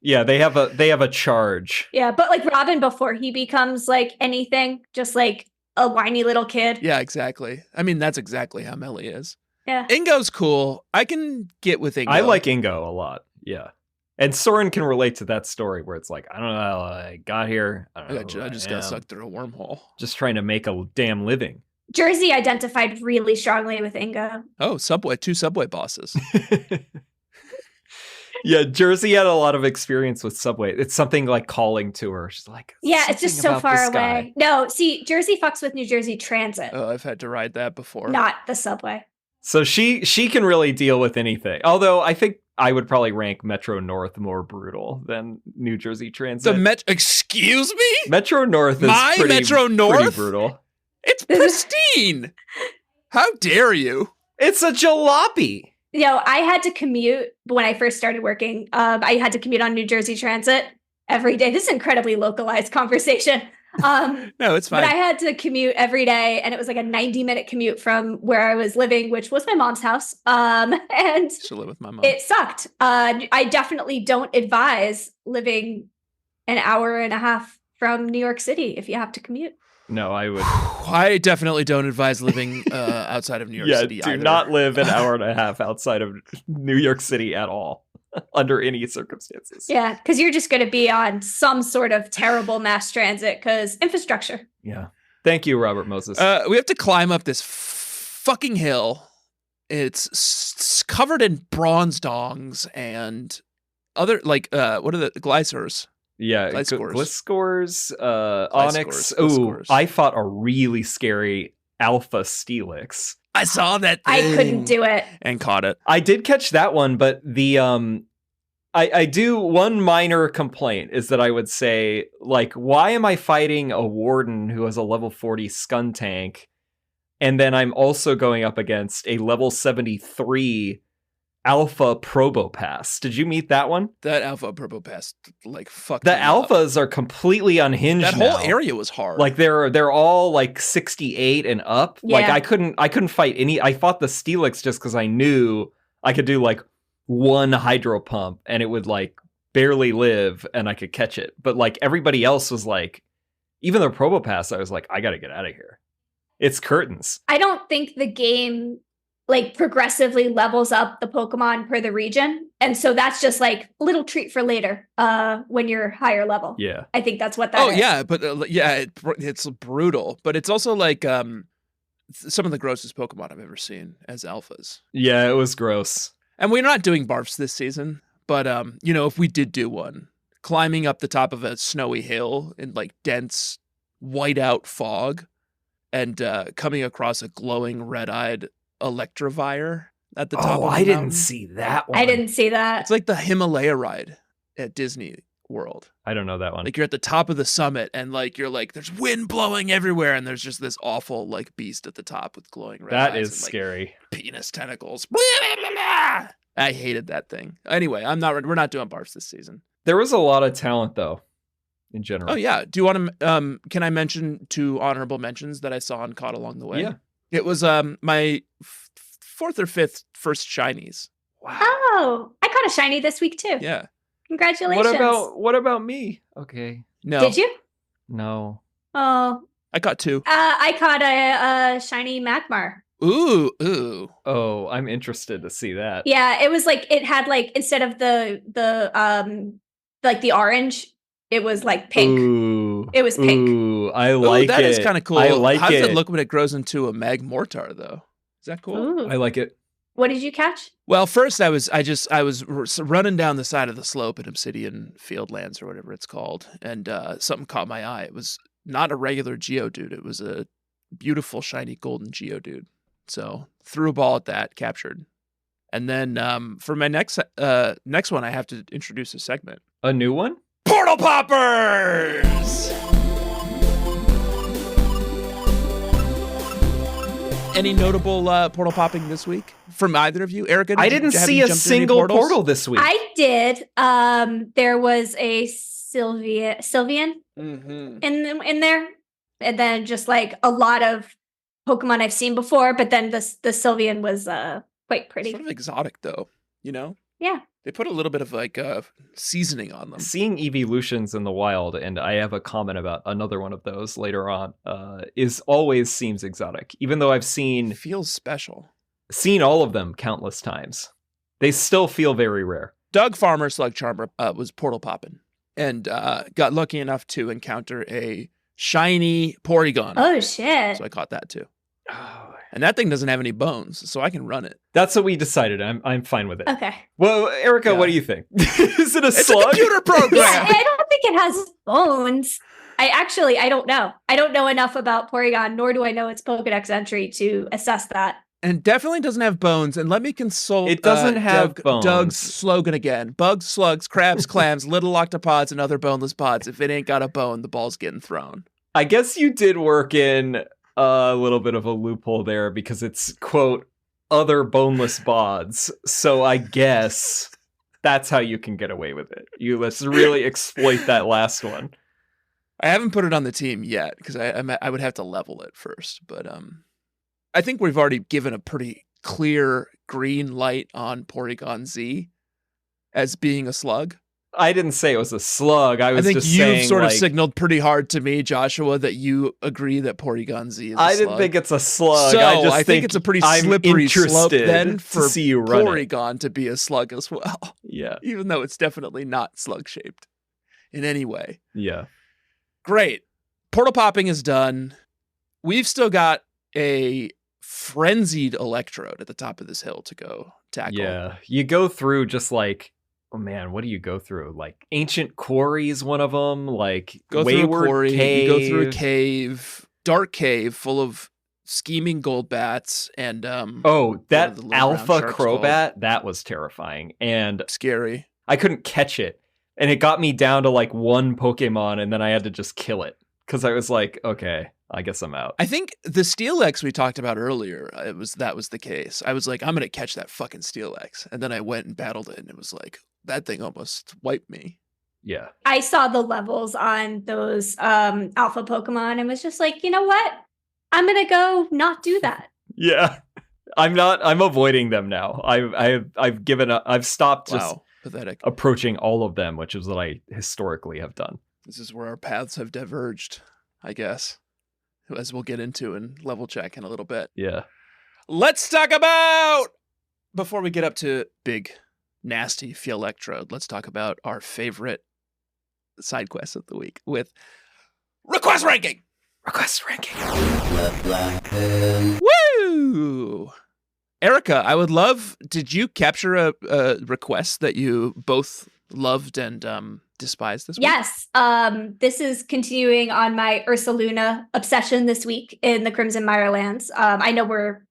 Yeah, they have a charge. Yeah, but like Robin before he becomes like anything, just like a whiny little kid. Yeah, exactly. I mean, that's exactly how Melly is. Yeah. Ingo's cool. I can get with Ingo. I like Ingo a lot. Yeah. And Soren can relate to that story where it's like, I don't know how I got here. I don't know. I just got sucked through a wormhole. Just trying to make a damn living. Jersey identified really strongly with Ingo. Oh, two subway bosses. Yeah, Jersey had a lot of experience with Subway. It's something like calling to her. She's like, Yeah, it's just so something far about this guy. away. No, see, Jersey fucks with New Jersey Transit, Oh, I've had to ride that before. not the subway. So she can really deal with anything. Although I think I would probably rank Metro North more brutal than New Jersey Transit. Excuse me? Metro North is My pretty, Metro pretty North? brutal. It's pristine. How dare you? It's a jalopy. You know, I had to commute when I first started working. I had to commute on New Jersey Transit every day. This is an incredibly localized conversation. No, it's fine. But I had to commute every day, and it was like a 90-minute commute from where I was living, which was my mom's house. And Still live with my mom. it sucked. I definitely don't advise living an hour and a half from New York City if you have to commute. No, I would. I definitely don't advise living outside of New York City do either. not live an hour and a half outside of New York City at all, under any circumstances. Yeah, because you're just going to be on some sort of terrible mass transit because infrastructure. Yeah. Thank you, Robert Moses. We have to climb up this fucking hill. It's covered in bronze dongs and other, like, what are the glycers? Yeah, Gliscors, Onyx. Ooh, I fought a really scary Alpha Steelix. I saw that thing. I couldn't do it. And caught it. I did catch that one, but the I do one minor complaint is that I would say, like, why am I fighting a warden who has a level 40 scun tank, and then I'm also going up against a level 73 Alpha Probopass? Did you meet that one? That Alpha Probopass, like, fucked The me up. alphas are completely unhinged. That whole area was hard. Like they're all like 68 and up. Yeah. Like I couldn't fight any. I fought the Steelix just because I knew I could do like one hydro pump and it would like barely live and I could catch it. But like everybody else was like, even the Probopass, I was like, I gotta get out of here. It's curtains. I don't think the game like progressively levels up the Pokemon per the region. And so that's just like a little treat for later when you're higher level. Yeah. I think that's what that is. Yeah, but it's brutal. But it's also like some of the grossest Pokemon I've ever seen as alphas. Yeah, it was gross. And we're not doing barfs this season, but if we did do one, climbing up the top of a snowy hill in like dense whiteout fog and coming across a glowing red-eyed Electivire at the top of the I didn't mountain. see that one. I didn't see that. It's like the Himalaya ride at Disney World. I don't know that one. Like you're at the top of the summit and like you're like there's wind blowing everywhere and there's just this awful like beast at the top with glowing red eyes. That is and, like, scary. penis tentacles. I hated that thing. Anyway, we're not doing barfs this season. There was a lot of talent though, in general. Oh yeah. Do you want to can I mention two honorable mentions that I saw and caught along the way? Yeah. It was my fourth or fifth first shinies. Wow. Oh, I caught a shiny this week too. Yeah. Congratulations. What about me? Okay. No. Did you? No. Oh. I caught two. I caught a shiny Magmar. Ooh. Oh, I'm interested to see that. Yeah, it was like it had like instead of the like the orange, it was like pink. Ooh, It was pink. Ooh, I like it. That is kind of cool. I like How does it. it look when it grows into a Magmortar though? Is that cool? Ooh. I like it. What did you catch? Well, first I was running down the side of the slope in Obsidian Fieldlands or whatever it's called, and something caught my eye. It was not a regular Geodude. It was a beautiful shiny golden Geodude. So threw a ball at that, captured, and then for my next one, I have to introduce a segment. A new one? Portal Poppers! Any notable portal popping this week from either of you? Erica, I didn't have see you a jumped in any single portals? portal this week. I did. There was a Sylveon in there, and then just like a lot of Pokemon I've seen before. But then the Sylveon was quite pretty. Sort of exotic, though. You know? Yeah. They put a little bit of like seasoning on them. Seeing evolutions in the wild, and I have a comment about another one of those later on, always seems exotic. Even though I've It feels special. seen all of them countless times, they still feel very rare. Doug Farmer Slug Charmer was portal popping and got lucky enough to encounter a shiny Porygon. Oh shit! So I caught that too. And that thing doesn't have any bones, so I can run it. That's what we decided. I'm fine with it. Okay. Well, Erica, Yeah. what do you think? Is it a It's slug? a computer program. Yeah, I don't think it has bones. I don't know. I don't know enough about Porygon, nor do I know its Pokedex entry to assess that. And definitely doesn't have bones. And let me consult. It doesn't have bones. Doug's slogan again: bugs, slugs, crabs, clams, little octopods, and other boneless pods. If it ain't got a bone, the ball's getting thrown. I guess you did work in a little bit of a loophole there because it's, quote, other boneless bods. So I guess that's how you can get away with it. Let's really exploit that last one. I haven't put it on the team yet because I would have to level it first. But I think we've already given a pretty clear green light on Porygon Z as being a slug. I didn't say it was a slug. I think you've sort of signaled pretty hard to me, Joshua, that you agree that Porygon Z is a slug. I didn't think it's a slug. So I think it's a pretty slippery slope then for Porygon to be a slug as well. Yeah. Even though it's definitely not slug-shaped in any way. Yeah. Great. Portal popping is done. We've still got a Frenzied Electrode at the top of this hill to go tackle. Yeah. You go through just like, oh man, what do you go through? Like Ancient Quarry is one of them. Like Wayward Cave. You go through a cave, dark cave full of scheming gold bats and that alpha Crobat, that was terrifying and scary. I couldn't catch it, and it got me down to like one Pokemon, and then I had to just kill it because I was like, okay, I guess I'm out. I think the Steelix we talked about earlier, that was the case. I was like, I'm gonna catch that fucking Steelix, and then I went and battled it, and it was like that thing almost wiped me. Yeah. I saw the levels on those alpha Pokemon and was just like, you know what? I'm gonna go not do that. Yeah. I'm avoiding them now. I've given up. I've stopped just pathetic approaching all of them, which is what I historically have done. This is where our paths have diverged, I guess, as we'll get into in level check in a little bit. Yeah. Let's talk about, before we get up to big nasty Electrode, let's talk about our favorite side quest of the week with Request Ranking. Request Ranking. Woo! Erica, I would love, did you capture a request that you both loved and despised this week? Yes. This is continuing on my Ursaluna obsession this week in the Crimson Mirelands. I know we're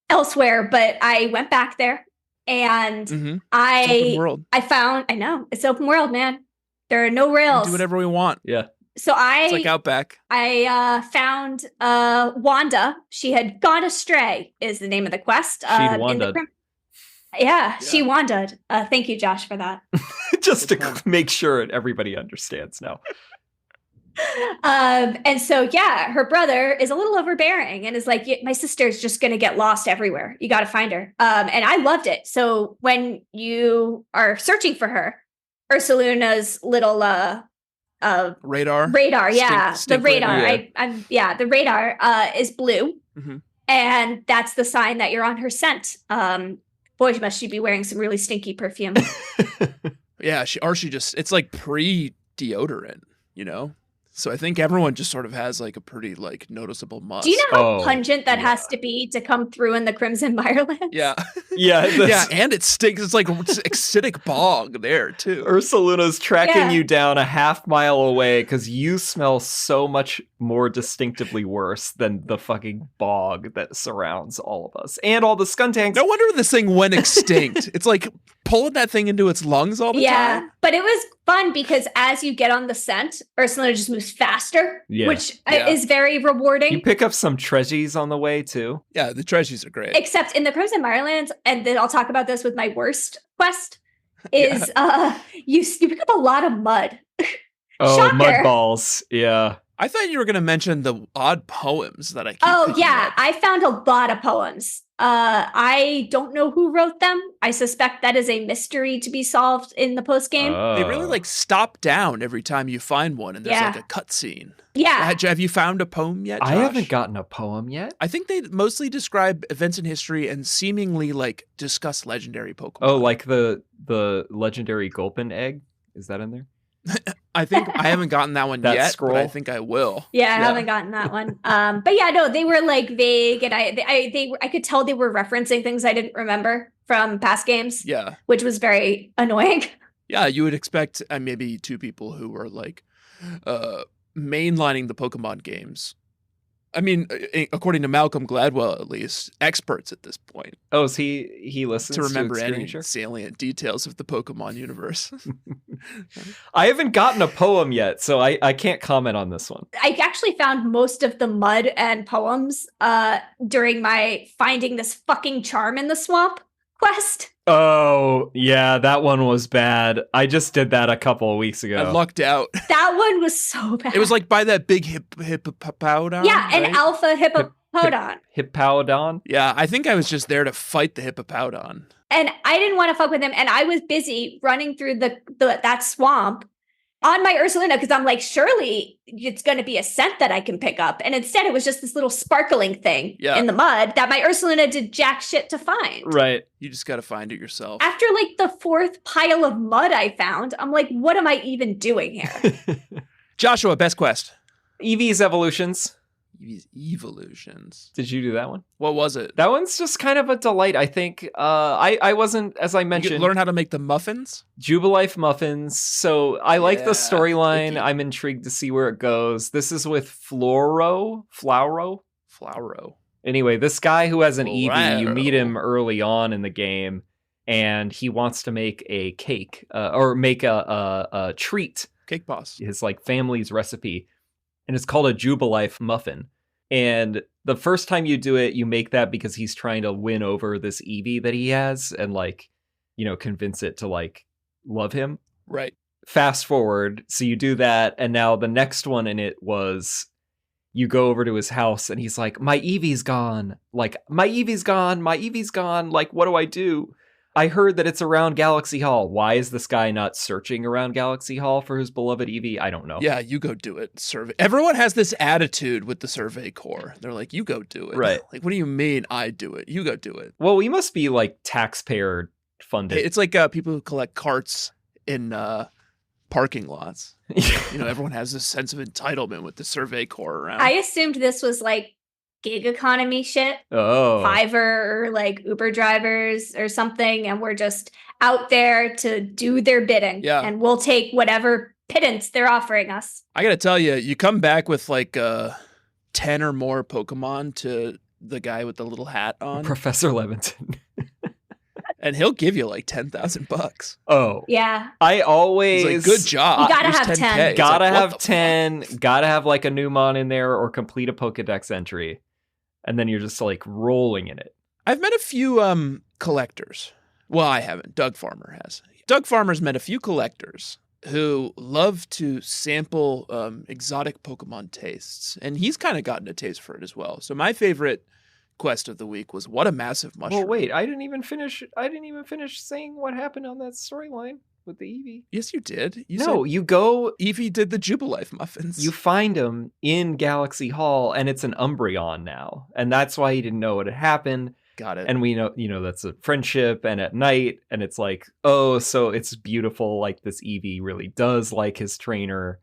elsewhere, but I went back there. And I know it's open world, man. There are no rails. We do whatever we want. Yeah. So it's like Outback. I found Wanda. She had gone astray is the name of the quest. She'd wandered. She wandered. Thank you, Josh, for that. Just to make sure everybody understands now. And so, her brother is a little overbearing and is like, my sister's just going to get lost everywhere. You got to find her. And I loved it. So when you are searching for her, Ursaluna's little radar. The radar. Yeah. The radar is blue. Mm-hmm. And that's the sign that you're on her scent. Boy, must she be wearing some really stinky perfume. Yeah, it's like pre-deodorant, you know? So I think everyone just sort of has like a pretty like noticeable musk. Do you know how pungent that has to be to come through in the Crimson Mirelands? Yeah. Yeah, and it stinks. It's like acidic bog there too. Ursaluna's tracking you down a half mile away because you smell so much more distinctively worse than the fucking bog that surrounds all of us. And all the skuntanks. No wonder this thing went extinct. It's like pulling that thing into its lungs all the time. Yeah, but it was fun because as you get on the scent, Ursaluna just moves faster, which is very rewarding. You pick up some treasures on the way too. Yeah, the treasures are great. Except in the Crimson Mirelands, and then I'll talk about this with my worst quest, is you pick up a lot of mud. Oh, mud balls. Yeah. I thought you were going to mention the odd poems that I keep picking up. I found a lot of poems. I don't know who wrote them. I suspect that is a mystery to be solved in the post game. They really like stop down every time you find one, and there's like a cutscene. Yeah. Have you found a poem yet, Josh? I haven't gotten a poem yet. I think they mostly describe events in history and seemingly like discuss legendary Pokemon. Oh, like the legendary Gulpin egg? Is that in there? I think I haven't gotten that one yet, but I think I will. Yeah, I haven't gotten that one. But yeah, no, they were like vague, and I could tell they were referencing things I didn't remember from past games. Yeah, which was very annoying. Yeah, you would expect maybe two people who were like mainlining the Pokemon games. I mean, according to Malcolm Gladwell, at least, experts at this point. Oh, so he listens to remember any Screenshare? Salient details of the Pokemon universe. I haven't gotten a poem yet, so I can't comment on this one. I actually found most of the mud and poems during my finding this fucking charm in the swamp. quest. Oh, yeah, that one was bad. I just did that a couple of weeks ago. I lucked out. That one was so bad. It was like by that big hippopotami. Yeah, an right? alpha hippopodon. Hippowdon? Yeah, I think I was just there to fight the hippopotami. And I didn't want to fuck with him. And I was busy running through that swamp on my Ursulina because I'm like, surely it's going to be a scent that I can pick up. And instead, it was just this little sparkling thing in the mud that my Ursulina did jack shit to find. Right. You just got to find it yourself. After like the fourth pile of mud I found, I'm like, what am I even doing here? Joshua, best quest. Eevee's Evolutions. Eevee's Evolutions. Did you do that one? What was it? That one's just kind of a delight. I think I wasn't, as I mentioned, You learn how to make the muffins. Jubilife muffins. So I like the storyline. sticky. I'm intrigued to see where it goes. This is with Floro. Anyway, this guy who has an Eevee, you meet him early on in the game, and he wants to make a cake or make a treat. Cake boss. His like family's recipe, and it's called a Jubilife muffin. And the first time you do it, you make that because he's trying to win over this Eevee that he has and like, you know, convince it to like love him. Right. Fast forward, so you do that, and now the next one in it was you go over to his house and he's like, my Eevee's gone. Like, my Eevee's gone. Like, what do I do? I heard that it's around Galaxy Hall. Why is this guy not searching around Galaxy Hall for his beloved Eevee? I don't know. Yeah, you go do it. Survey. Everyone has this attitude with the Survey Corps. They're like, you go do it. Right. Like, what do you mean I do it? You go do it. Well, we must be like taxpayer funded. It's like people who collect carts in parking lots. You know, everyone has this sense of entitlement with the Survey Corps around. I assumed this was like gig economy shit. Oh. Fiverr or like Uber drivers or something, and we're just out there to do their bidding. Yeah. And we'll take whatever pittance they're offering us. I gotta tell you, you come back with like 10 or more Pokemon to the guy with the little hat on, Professor Levinson. and he'll give you like $10,000. Oh. Yeah. I always... He's like, good job. You gotta Here's have 10K. 10. It's Gotta like, what have the 10. fuck? Gotta have like a Numon in there or complete a Pokedex entry. And then you're just like rolling in it. I've met a few collectors. Well, I haven't. Doug Farmer has. Doug Farmer's met a few collectors who love to sample exotic Pokemon tastes. And he's kind of gotten a taste for it as well. So my favorite quest of the week was What a Massive Mushroom. Well, wait, I didn't even finish saying what happened on that storyline with the Eevee. Yes, you did. You No, said you go, Eevee did the Jubilife muffins. you find him in Galaxy Hall, and it's an Umbreon now. And that's why he didn't know what had happened. Got it. And we know, you know, that's a friendship, and at night, and it's like, oh, so it's beautiful, like this Eevee really does like his trainer,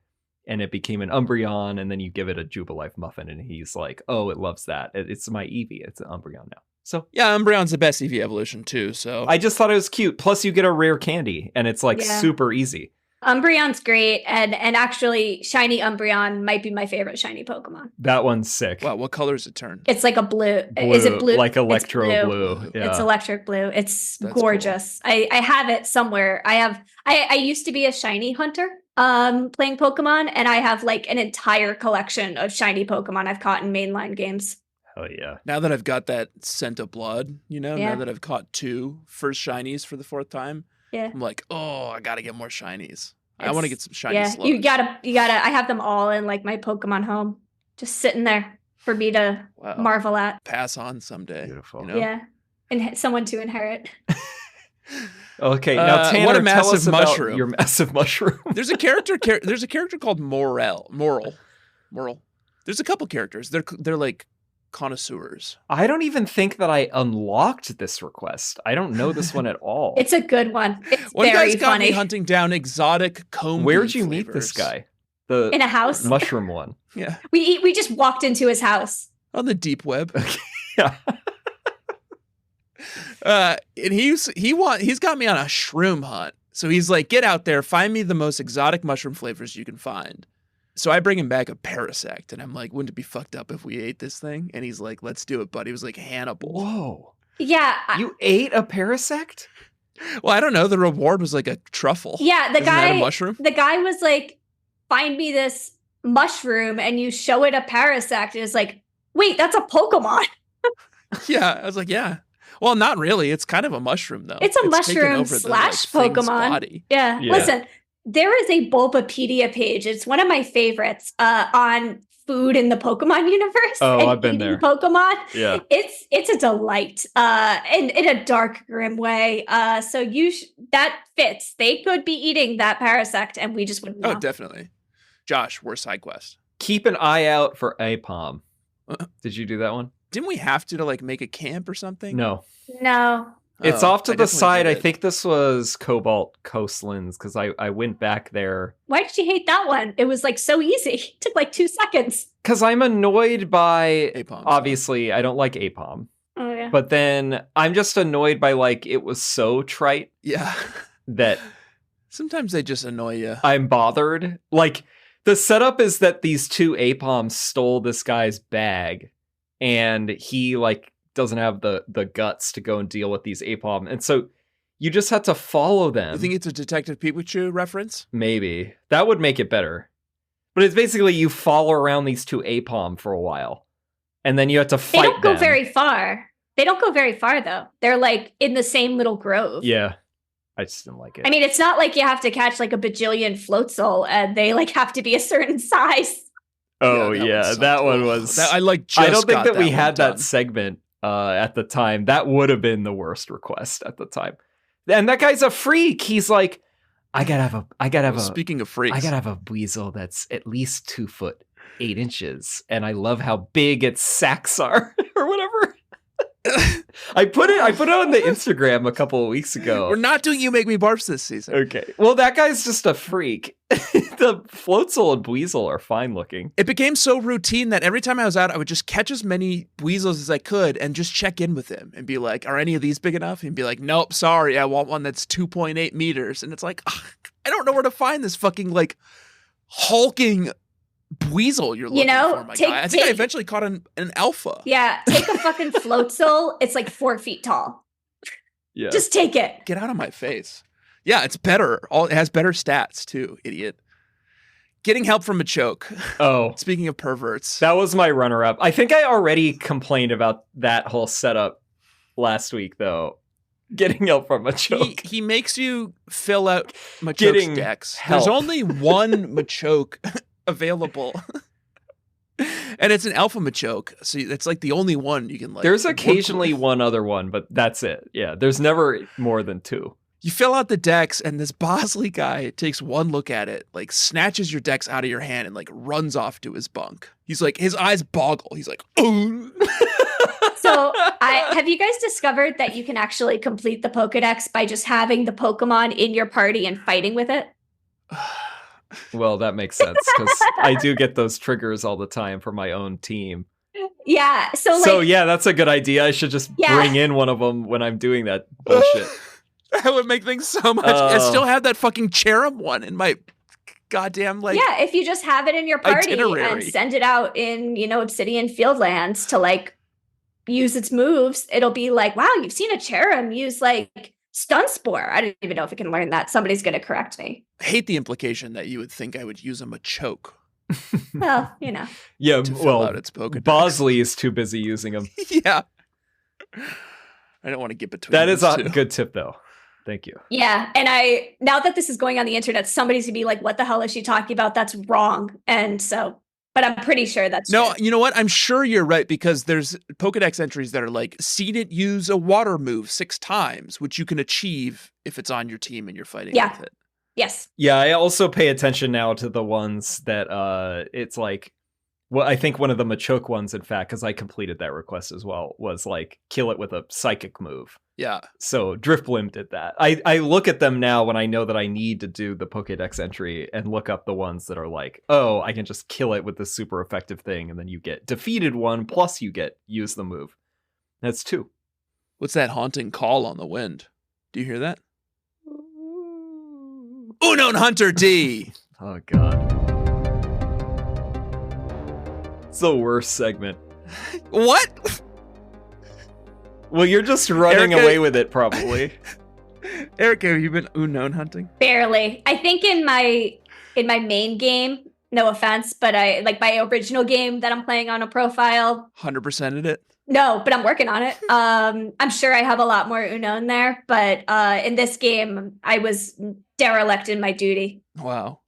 and it became an Umbreon, and then you give it a Jubilife muffin, and he's like, oh, it loves that. It's my Eevee. It's an Umbreon now. So yeah, Umbreon's the best Eevee evolution too, so I just thought it was cute. Plus you get a rare candy, and it's like Yeah. super easy. Umbreon's great, and actually shiny Umbreon might be my favorite shiny Pokemon. That one's sick. wow, what color does it turn? It's like a blue. Is it blue? Like It's electro blue. Yeah. It's electric blue. It's That's gorgeous. I have it somewhere. I used to be a shiny hunter playing Pokemon, and I have like an entire collection of shiny Pokemon I've caught in mainline games. Hell yeah. Now that I've got that scent of blood, you know, Yeah. now that I've caught 2 first shinies for the 4th time, Yeah. I'm like, oh, I gotta get more shinies. I It's- want to get some shiny Yeah, slugs. you gotta I have them all in like my Pokemon home, just sitting there for me to Wow. marvel at. Pass on someday. Beautiful. You know? Yeah. And someone to inherit. Okay, now Tanner, what a tell massive us about mushroom. your massive mushroom. There's a character. There's a character called Moral. There's a couple characters. They're like connoisseurs. I don't even think that I unlocked this request. I don't know this one at all. It's a good one. It's One very guy's got me funny. hunting down exotic comb. Where'd you meet this guy? The In a house. mushroom one. Yeah, We just walked into his house. on the deep web. Yeah. And he's got me on a shroom hunt. So he's like, get out there, find me the most exotic mushroom flavors you can find. So I bring him back a Parasect, and I'm like, wouldn't it be fucked up if we ate this thing? And he's like, let's do it, buddy. He was like Hannibal. Whoa. Yeah. You ate a Parasect? Well, I don't know. The reward was like a truffle. Yeah, Isn't that a mushroom? The guy was like, find me this mushroom, and you show it a Parasect. And it's like, wait, that's a Pokemon. Yeah, I was like, yeah. Well, not really. It's kind of a mushroom, though. It's a taken mushroom over the, slash thing's Pokemon. body. Yeah. Yeah. Listen, there is a Bulbapedia page. It's one of my favorites on food in the Pokemon universe. Oh, and I've been eating there. Pokemon. Yeah. It's a delight. In a dark, grim way. So that fits. They could be eating that Parasect, and we just wouldn't know. Oh, definitely. Josh, worst side quest. Keep an eye out for Apom. Did you do that one? Didn't we have to like make a camp or something? No. No. It's Oh, off to I the definitely side. did I it. think this was Cobalt Coastlands because I went back there. Why did you hate that one? It was like so easy. It took like 2 seconds. Because I'm annoyed by, Apom. obviously, I don't like Apom. Oh yeah. But then I'm just annoyed by like, it was so trite Yeah. that Sometimes they just annoy you. I'm bothered. Like, the setup is that these 2 Apoms stole this guy's bag, and he like doesn't have the guts to go and deal with these Apom, and so you just have to follow them. You think it's a Detective Pikachu reference? Maybe that would make it better, but it's basically you follow around these 2 Apom for a while, and then you have to fight. They don't go them. very far. They don't go very far though. They're like in the same little grove. Yeah, I just didn't like it. I mean, it's not like you have to catch like a bajillion Floatzel and they like have to be a certain size. oh that yeah, sucked. that one Oh, was. I like. Just I don't think got that we one had done. that segment at the time. That would have been the worst request at the time. And that guy's a freak. He's like, I gotta have a Speaking of freaks, I gotta have a weasel that's at least 2 foot 8 inches, and I love how big its sacks are, or whatever. I put it on the Instagram a couple of weeks ago. we're not doing You Make Me Barfs this season. Okay. Well, that guy's just a freak. The Floatzel and Weasel are fine looking. It became so routine that every time I was out, I would just catch as many weasels as I could and just check in with him and be like, "Are any of these big enough?" And he'd be like, "Nope, sorry, I want one that's 2.8 meters." And it's like, ugh, I don't know where to find this fucking like hulking weasel you're looking for, my guy. I think I eventually caught an alpha. Yeah, take a fucking Floatzel. It's like 4 feet tall. Yeah. Just take it. Get out of my face. Yeah, it's better. It has better stats too, idiot. Getting help from a choke. Oh, Speaking of perverts. that was my runner-up. I think I already complained about that whole setup last week, though. Getting help from a choke. He makes you fill out Machoke's Getting decks. help. There's only one Machoke available. And it's an alpha Machoke, so it's like the only one you can like. There's work occasionally with. one other one, but that's it. Yeah, there's never more than 2. You fill out the decks, and this Bosley guy takes one look at it, like snatches your decks out of your hand, and like runs off to his bunk. He's like, his eyes boggle. He's like, oh. So, have you guys discovered that you can actually complete the Pokedex by just having the Pokemon in your party and fighting with it? Well, that makes sense because I do get those triggers all the time for my own team. Yeah. So, like, So yeah, that's a good idea. I should just Yeah. bring in one of them when I'm doing that bullshit. That would make things so much. I Oh. still have that fucking Cherub one in my goddamn like. yeah, if you just have it in your party and itinerary. send it out in, Obsidian Fieldlands to like use its moves, it'll be like, wow, you've seen a Cherub use like Stun Spore. I don't even know if it can learn that. Somebody's going to correct me. I hate the implication that you would think I would use a Machoke Well, Yeah, to fill well, out its Pokedex. Bosley is too busy using them. Yeah. I don't want to get between That is those a two. good tip, though. Thank you. Yeah. And now that this is going on the internet, somebody's gonna be like, what the hell is she talking about? That's wrong. And so, but I'm pretty sure that's No, true. you know what? I'm sure you're right because there's Pokedex entries that are like, seen it use a water move 6 times, which you can achieve if it's on your team and you're fighting Yeah. with it. Yes. Yeah, I also pay attention now to the ones that it's like, well, I think one of the Machoke ones, in fact, because I completed that request as well, was like kill it with a psychic move. Yeah. So Driftblim did that. I look at them now when I know that I need to do the Pokédex entry and look up the ones that are like, oh, I can just kill it with this super effective thing, and then you get defeated one, plus you get use the move. That's 2. What's that haunting call on the wind? Do you hear that? Unknown Hunter D! Oh, God. It's the worst segment. What? Well, you're just running Erica- away with it, probably. Erica, have you been unknown hunting? Barely. I think in my main game, no offense, but I like my original game that I'm playing on a profile. 100%ed it? No, but I'm working on it. I'm sure I have a lot more Uno in there, but in this game, I was derelict in my duty. Wow.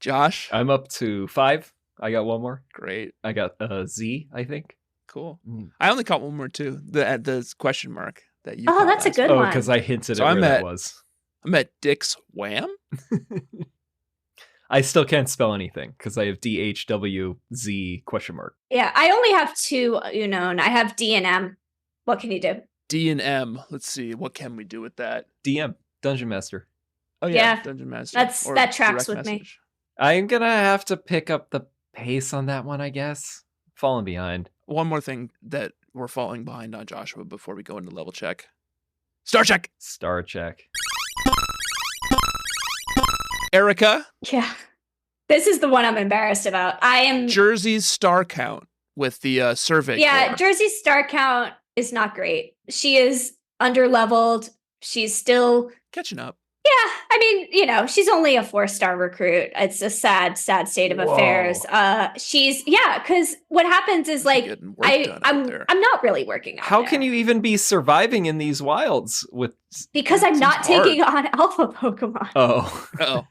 Josh? I'm up to 5. I got one more. Great. I got Z, I think. Cool. Mm. I only caught one more too. The question mark that you Oh, caught that's a last good week. one. because I hinted So at I'm where that at- was. I'm at Dick's Wham? I still can't spell anything because I have DHWZ question mark. Yeah, I only have 2 Uno, and I have D and M. What can you do? D and M. Let's see. What can we do with that? DM, Dungeon Master. Oh Yeah, Dungeon Master. that tracks direct with me. message. I'm going to have to pick up the pace on that one, I guess. Falling behind. One more thing that we're falling behind on, Joshua, before we go into level check. Star check. Star check. Erica, Yeah. This is the one I'm embarrassed about. I am Jersey's star count with the survey. Yeah, core. Jersey's star count is not great. She is underleveled. She's still Catching up. Yeah, I mean, she's only a 4-star recruit. It's a sad state of affairs. Because what happens is She's getting work done out there. I'm not really working out How there. can you even be surviving in these wilds with... Because I'm Seems not hard. taking on alpha Pokemon. Oh. Uh-oh.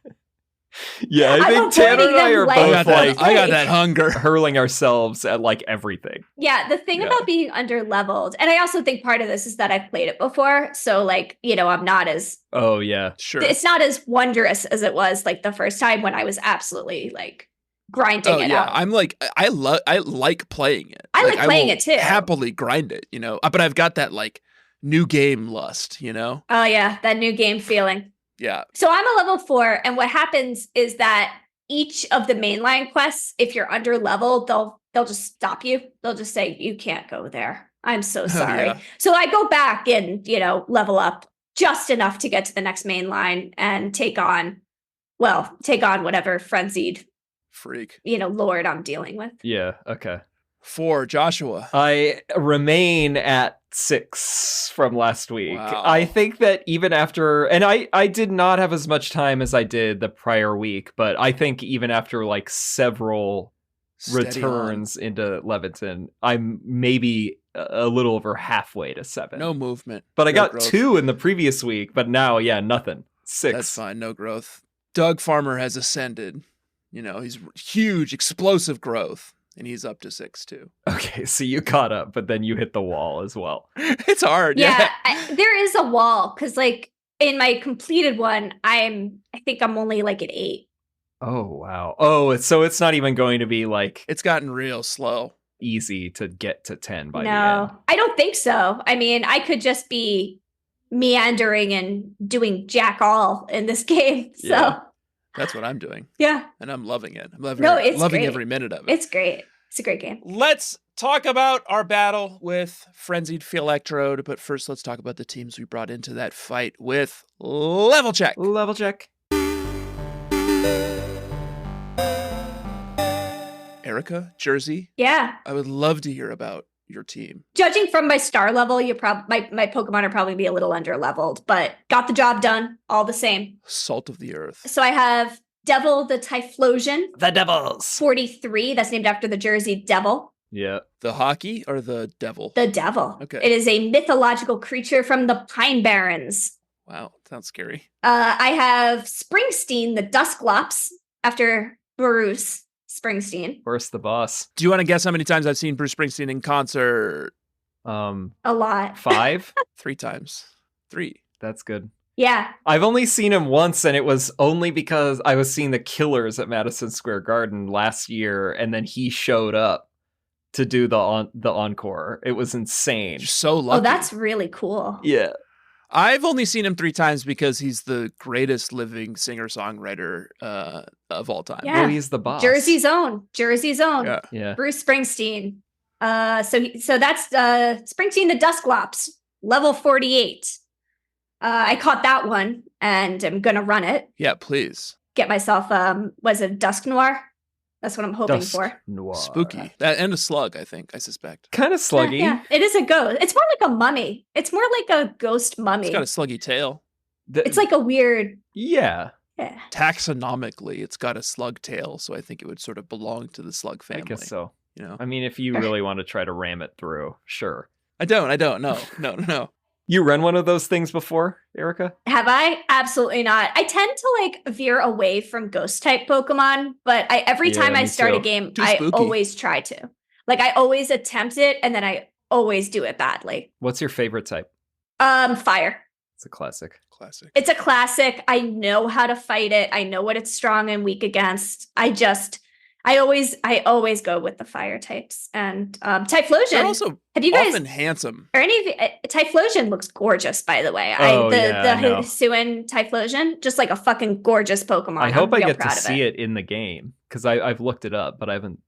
Yeah, I I'm think Tanner and I avoiding are them I like- got both that. like I got that hunger. hurling ourselves at like everything. Yeah, the thing Yeah. about being underleveled, and I also think part of this is that I've played it before, so I'm not as Oh, yeah. Sure. it's not as wondrous as it was like the first time when I was absolutely like grinding Oh it yeah, out. I'm like I like playing it. I like playing will it, too. Happily grind it, But I've got that like new game lust, Oh yeah, that new game feeling. Yeah. So I'm a level 4, and what happens is that each of the mainline quests, if you're under leveled, they'll just stop you. They'll just say you can't go there. I'm so sorry. yeah. So I go back and level up just enough to get to the next mainline and take on whatever frenzied Freak. lord I'm dealing with. Yeah, okay. 4, Joshua. I remain at 6 from last week. Wow. I think that even after, and I did not have as much time as I did the prior week, but I think even after like several Steady returns into Leviton, I'm maybe a little over halfway to on. 7. No movement. but I no got growth. 2 in the previous week, but now, yeah, nothing. 6. That's fine. No growth. Doug Farmer has ascended. He's huge, explosive growth, and he's up to 6 too. Okay, so you caught up, but then you hit the wall as well. It's hard. Yeah, there is a wall because in my completed one, I think I'm only like at 8. Oh, wow. Oh, so it's not even going to be like It's gotten real slow. easy to get to 10 by the end. No, I don't think so. I mean, I could just be meandering and doing jack all in this game. So Yeah. That's what I'm doing, yeah, and I'm loving it. I'm it's loving great. every minute of it. it's great. It's a great game. Let's talk about our battle with Frenzied Electrode, but first let's talk about the teams we brought into that fight with Level Check. Level check. Erica, Jersey, Yeah. I would love to hear about your team. Judging from my star level, my Pokemon are probably be a little under leveled, but got the job done all the same. Salt of the earth. So I have Devil the Typhlosion, The Devils. 43. That's named after the Jersey Devil. Yeah. The hockey or the devil? The Devil. Okay. It is a mythological creature from the Pine Barrens. Wow, sounds scary. I have Springsteen the Dusklops after Bruce Springsteen. Where's the boss? Do you want to guess how many times I've seen Bruce Springsteen in concert? A lot. 5? 3 times. 3. That's good. Yeah. I've only seen him once, and it was only because I was seeing the Killers at Madison Square Garden last year, and then he showed up to do the encore. It was insane. You're so lucky. Oh, that's really cool. Yeah. I've only seen him 3 times because he's the greatest living singer-songwriter of all time. Yeah. Well, he's the boss. Jersey's own. Yeah. Yeah. Bruce Springsteen. So that's Springsteen the Dusklops, level 48. I caught that one and I'm gonna run it. Yeah, please. Get myself was it Dusk Noir? That's what I'm hoping Dusk for. Noir. Spooky. That and a slug, I think. I suspect. Kind of sluggy. Yeah, it is a ghost. It's more like a mummy. It's more like a ghost mummy. It's got a sluggy tail. It's like a weird. Yeah. Yeah. Taxonomically, it's got a slug tail, so I think it would sort of belong to the slug family. I guess so. You know, I mean, if you really want to try to ram it through, sure. I don't. No. You run one of those things before, Erica? Have I? Absolutely not. I tend to like veer away from ghost type Pokemon, but every time I start a game, Too I spooky. always try to. Like I always attempt it and then I always do it badly. What's your favorite type? Fire. It's a classic. Classic. It's a classic. I know how to fight it. I know what it's strong and weak against. I always go with the fire types. And Typhlosion. They're also have you guys often handsome. or any of you, Typhlosion looks gorgeous, by the way. I know. The HI-SU-IIIII Typhlosion, just like a fucking gorgeous Pokemon. I hope I real get to proud of see it in the game because I've looked it up, but I haven't.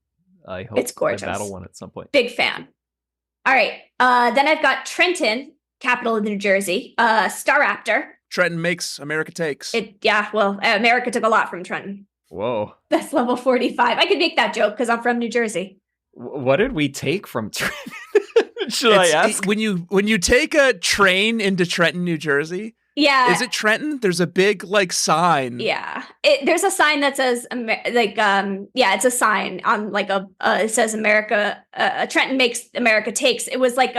I hope It's gorgeous. I battle one at some point. Big fan. All right. Then I've got Trenton, capital of New Jersey. Staraptor. Trenton makes, America takes. America took a lot from Trenton. Whoa. That's level 45. I could make that joke because I'm from New Jersey. What did we take from Trenton? Should I ask? When you take a train into Trenton, New Jersey, Yeah. is it Trenton? There's a big like sign. Yeah. There's a sign that says it's a sign on like it says America. Trenton makes, America takes. It was like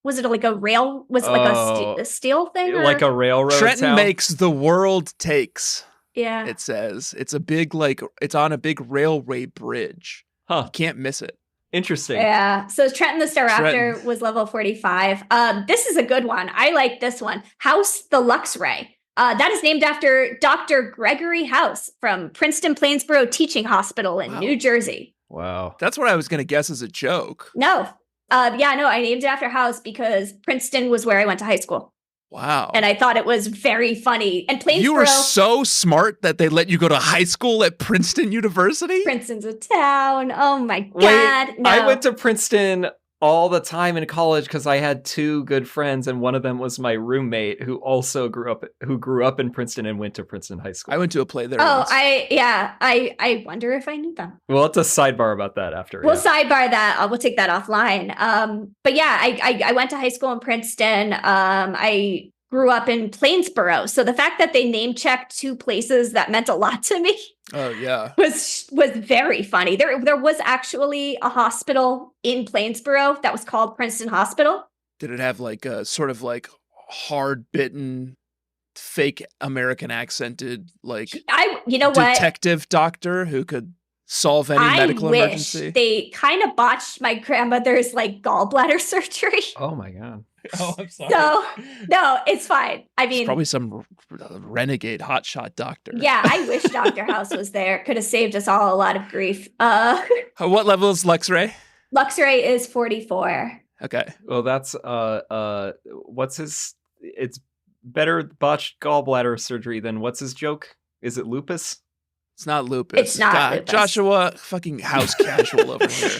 was it like a rail? Was it like a steel thing? Or? Like a railroad Trenton town? makes, the world takes. Yeah. It says it's a big it's on a big railway bridge. Huh. You can't miss it. Interesting. Yeah. So Trenton the Staraptor Trenton. was level 45. This is a good one. I like this one. House the Luxray. That is named after Dr. Gregory House from Princeton Plainsboro Teaching Hospital in New Jersey. Wow. That's what I was gonna guess as a joke. No. I named it after House because Princeton was where I went to high school. Wow. And I thought it was very funny. And Plainsboro. You were so smart that they let you go to high school at Princeton University? Princeton's a town. Oh my God. Wait, No. I went to Princeton all the time in college because I had two good friends, and one of them was my roommate who also grew up in Princeton and went to Princeton High School. I went to a play there. Oh, once. I wonder if I knew them. We'll have to sidebar about that after. We'll sidebar that. We'll take that offline. But yeah, I went to high school in Princeton. I grew up in Plainsboro. So the fact that they name checked two places that meant a lot to me Oh yeah. was very funny. There was actually a hospital in Plainsboro that was called Princeton Hospital. Did it have like a sort of like hard bitten, fake American accented like You know what? detective doctor who could solve any medical wish emergency? they kind of botched my grandmother's like gallbladder surgery. Oh my God. Oh, I'm sorry. So no, it's fine. I mean, It's probably some renegade hotshot doctor. yeah, I wish Dr. House was there. Could have saved us all a lot of grief. What level is Luxray? Luxray is 44. Okay. Well, that's what's his? It's better botched gallbladder surgery than what's his joke? Is it lupus? It's not lupus. It's not God, lupus. Joshua, fucking house casual over here.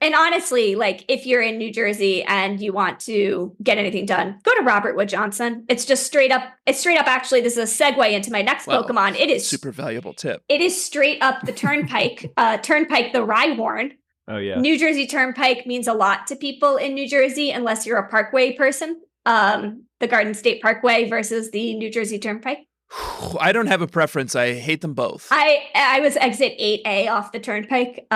And honestly, like if you're in New Jersey and you want to get anything done, go to Robert Wood Johnson. It's just straight up. It's straight up. Actually, this is a segue into my next Wow. Pokemon. It is Super valuable tip. It is straight up the Turnpike. Turnpike the Rhyhorn. Oh yeah. New Jersey Turnpike means a lot to people in New Jersey, unless you're a Parkway person. The Garden State Parkway versus the New Jersey Turnpike. I don't have a preference. I hate them both. I was exit 8A off the Turnpike,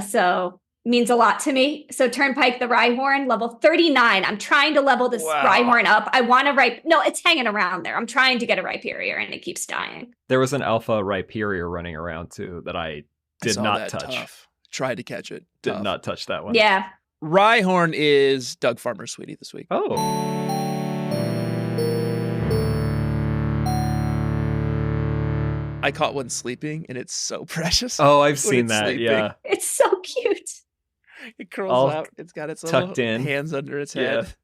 so means a lot to me. So Turnpike the Rhyhorn, level 39. I'm trying to level this Wow. Rhyhorn up. I want to No, it's hanging around there. I'm trying to get a Rhyperior, and it keeps dying. There was an alpha Rhyperior running around too that I did saw not that touch. tough. Tried to catch it. Did Tough. not touch that one. Yeah. Rhyhorn is Doug Farmer's sweetie this week. Oh. I caught one sleeping, and it's so precious. Oh, I've When seen it's that. sleeping. Yeah. It's so cute. It curls All out. It's got its tucked little in. hands under its Yeah. head.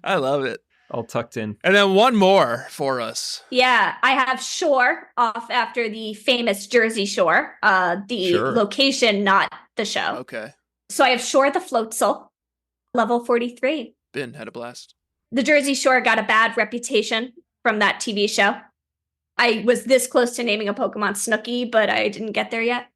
I love it. All tucked in. And then one more for us. Yeah, I have Shore off after the famous Jersey Shore, the Sure. location, not the show. Okay. So I have Shore the Floatzel, level 43. Ben had a blast. The Jersey Shore got a bad reputation from that TV show. I was this close to naming a Pokemon Snooki, but I didn't get there yet.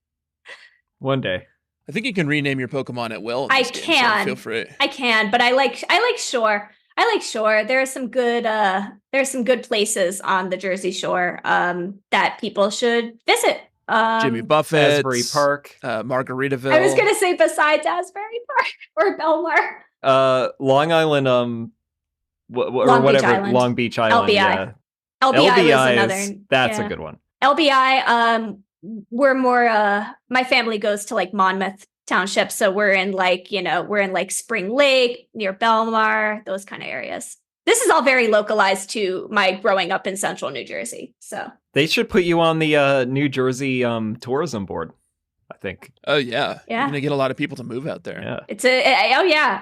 One day. I think you can rename your Pokemon at will. in I this game, so can. feel free. I can, but I like Shore. I like Shore. There are some good places on the Jersey Shore that people should visit. Jimmy Buffett, Asbury Park, Margaritaville. I was gonna say besides Asbury Park or Belmar. Long Island, Long Beach Island. Long Beach Island. LBI. Yeah. LBI was another. That's a good one. LBI, we're more, my family goes to like Monmouth Township. So we're in like Spring Lake, near Belmar, those kind of areas. This is all very localized to my growing up in central New Jersey. So they should put you on the New Jersey tourism board, I think. Oh, yeah. Yeah. You're going to get a lot of people to move out there. Yeah. it's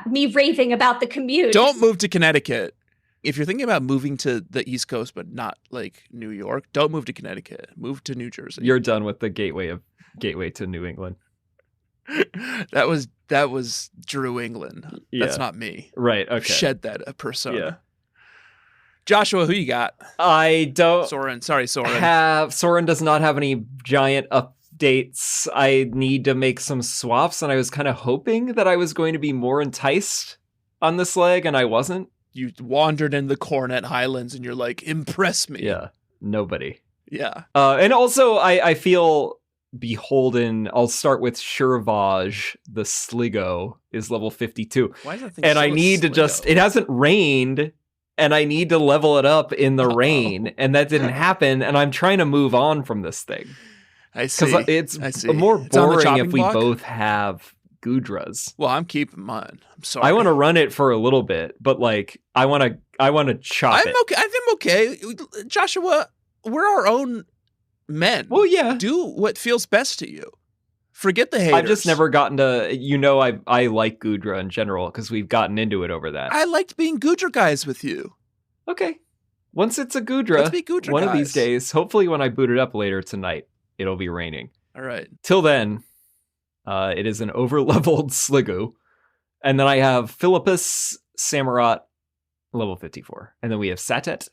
me raving about the commute. Don't move to Connecticut. If you're thinking about moving to the East Coast, but not like New York, don't move to Connecticut. Move to New Jersey. You're done with the gateway to New England. That was Drew England. Yeah. That's not me. Right. Okay. Shed that persona. Yeah. Joshua, who you got? I don't Soren. Sorry, Soren. Soren does not have any giant updates. I need to make some swaps, and I was kind of hoping that I was going to be more enticed on this leg, and I wasn't. You wandered in the Cornet Highlands and you're like, impress me. Yeah. Nobody. Yeah. And also, I feel beholden. I'll start with Shurvaj. The Sligo is level 52. Why is that thing And so I need to Sligo? it hasn't rained, and I need to level it up in the rain, and that didn't happen, and I'm trying to move on from this thing. I see. Because it's I see. more It's on the boring chopping if we block? both have Gudras. Well, I'm keeping mine. I'm sorry. I want to run it for a little bit, but like I want to chop it. Okay. I'm okay. Joshua, we're our own men. Well, yeah. Do what feels best to you. Forget the haters. I've just never gotten to, I like Gudra in general because we've gotten into it over that. I liked being Gudra guys with you. Okay. Once it's a Gudra, Let's be Gudra one guys. of these days, hopefully when I boot it up later tonight, it'll be raining. All right. Till then, it is an over-leveled Sligo. And then I have Philippus Samurott, level 54. And then we have Satet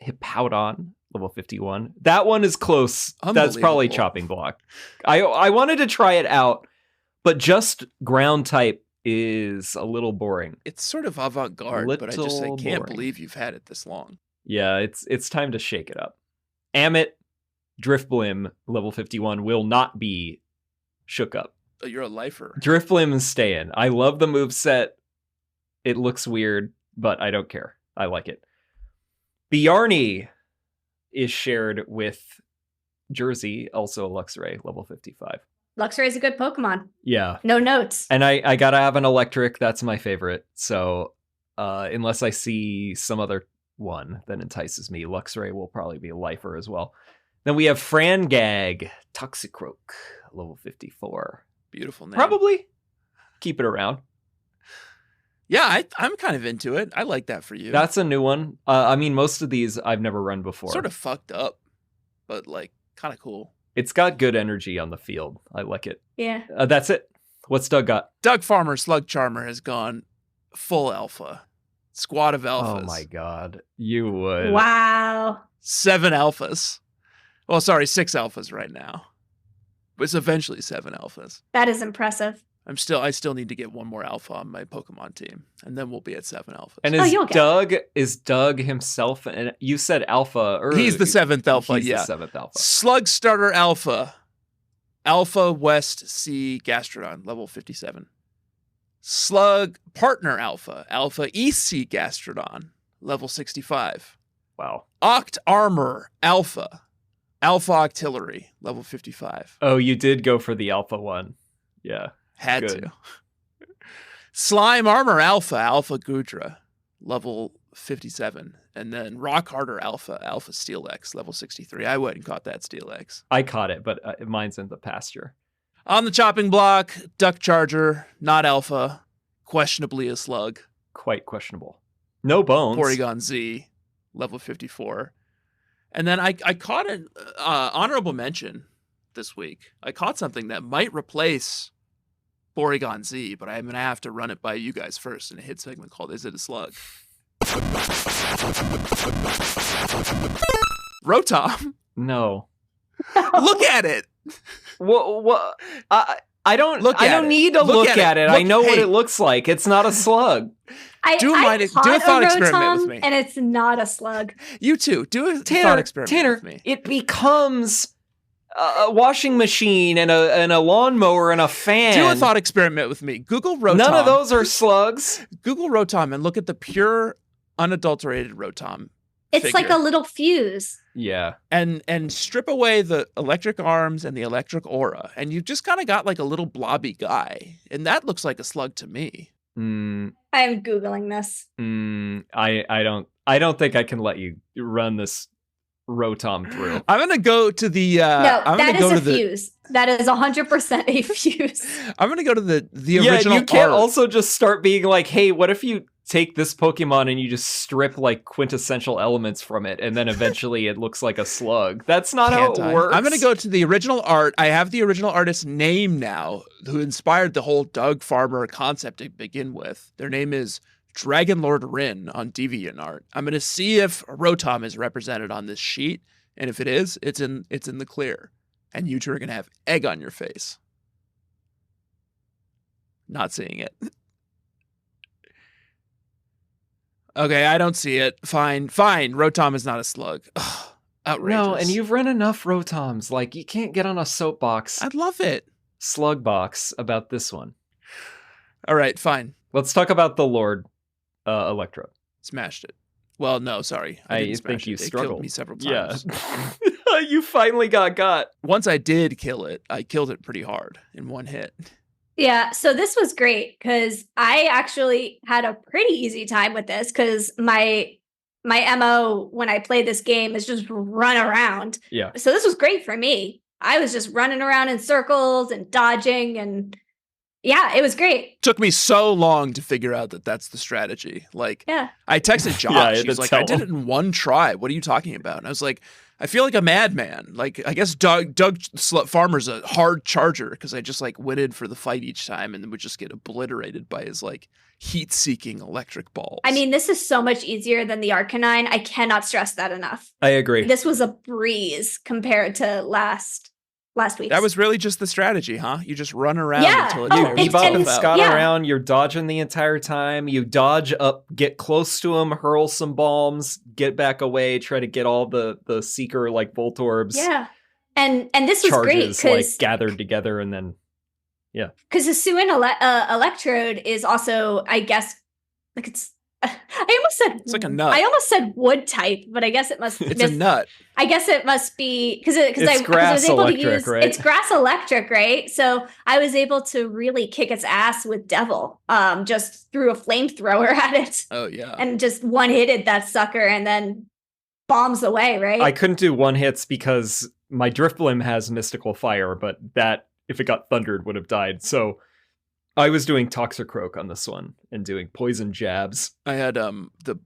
Hippowdon, level 51. That one is close. That's probably Unbelievable. chopping block. I wanted to try it out, but just ground type is a little boring. It's sort of avant-garde, but I Little can't boring. believe you've had it this long. Yeah, it's time to shake it up. Amit Driftblim, level 51, will not be shook up. Oh, you're a lifer. Driftblim is staying. I love the moveset. It looks weird, but I don't care. I like it. Bjarni is shared with Jersey, also a Luxray, level 55. Luxray is a good Pokemon. Yeah. No notes. And I gotta have an electric. That's my favorite. So unless I see some other one that entices me, Luxray will probably be a lifer as well. Then we have Frangag, Toxicroak, level 54. Beautiful name. Probably keep it around. Yeah, I'm kind of into it. I like that for you. That's a new one. I mean, most of these I've never run before. Sort of fucked up, but like kind of cool. It's got good energy on the field. I like it. Yeah. That's it. What's Doug got? Doug Farmer Slug Charmer has gone full alpha. Squad of alphas. Oh my god. You would. Wow. 7 alphas. Well, sorry, 6 alphas right now. But it's eventually 7 alphas. That is impressive. I still need to get one more alpha on my Pokemon team, and then we'll be at 7 alphas. And is Doug himself, and you said alpha earlier. He's the 7th alpha, He's yeah. the 7th alpha. Slug Starter Alpha. Alpha West C Gastrodon, level 57. Slug Partner Alpha. Alpha East C Gastrodon, level 65. Wow. Oct Armor Alpha. Alpha Octillery, level 55. Oh, you did go for the alpha one. Yeah. Had Good. to. Slime Armor Alpha. Alpha Gudra, level 57. And then Rock Harder Alpha. Alpha Steel X, level 63. I went and caught that Steel X. I caught it, but mine's in the pasture. On the chopping block, Duck Charger, not alpha, questionably a slug. Quite questionable. No bones. Porygon Z, level 54. And then I caught an honorable mention this week. I caught something that might replace Porygon Z, but I'm going to have to run it by you guys first in a hit segment called Is It a Slug? Rotom, No. look at it. What? I don't. Look I at don't it. need to Look look at at it. it. I Look- know what hey. it looks like. It's not a slug. Do a thought experiment with me. And it's not a slug. You too. Do a thought Tanner, experiment Tanner, with me. it becomes a washing machine and a lawnmower and a fan. Do a thought experiment with me. Google Rotom. None of those are slugs. Google Rotom and look at the pure, unadulterated Rotom. It's figure. like a little fuse. Yeah. And strip away the electric arms and the electric aura, and you've just kind of got like a little blobby guy. And that looks like a slug to me. I am Googling this. I don't think I can let you run this Rotom through. I'm gonna go to the that is a fuse. That is 100% a fuse. I'm gonna go to the original you can't art. also just start being like, hey, what if you take this Pokemon and you just strip like quintessential elements from it, and then eventually it looks like a slug? That's not how it works. I'm gonna go to the original art. I have the original artist's name now, who inspired the whole Doug Farmer concept to begin with. Their name is Dragon Lord Rin on DeviantArt. I'm gonna see if Rotom is represented on this sheet, and if it is, it's in the clear. And you two are gonna have egg on your face. Not seeing it. Okay, I don't see it. Fine. Rotom is not a slug. Ugh, outrageous. No, and you've run enough Rotoms. Like, you can't get on a soapbox. I'd love it. Slug box about this one. All right, fine. Let's talk about the Lord Electrode. Smashed it. Well, no, sorry. I didn't smash think you it. It struggled. killed me several times. Yeah. You finally got. Once I did kill it, I killed it pretty hard in one hit. Yeah, so this was great because I actually had a pretty easy time with this because my MO when I play this game is just run around. Yeah. So this was great for me. I was just running around in circles and dodging, and yeah, it was great. Took me so long to figure out that that's the strategy. Like, Yeah. I texted Josh. Yeah, I had He's to like, tell I did him. it in one try. What are you talking about? And I was like, I feel like a madman. Like, I guess Doug Farmer's a hard charger because I just like went in for the fight each time and then would just get obliterated by his like heat-seeking electric balls. I mean, this is so much easier than the Arcanine. I cannot stress that enough. I agree. This was a breeze compared to last week. That was really just the strategy, huh? You just run around Yeah. until it Oh, tires it's- Bebop itself and out. Scott Yeah. around, you're dodging the entire time. You dodge up, get close to him, hurl some bombs, get back away, try to get all the seeker like Voltorbs Yeah. And this was great charges like because gathered together, and then the HI-SU-IIIII Electrode is also, I guess, like it's. I almost said It's like a nut. I almost said wood type, but I guess it must. It's a nut. I guess it must be because It's I grass was able electric, to use right? it's grass electric, right? So I was able to really kick its ass with Devil, just threw a flamethrower at it Oh, yeah. and just one-hitted that sucker and then bombs away, right? I couldn't do one hits because my Drifblim has mystical fire, but that if it got thundered would have died. So I was doing Toxicroak on this one and doing poison jabs. I had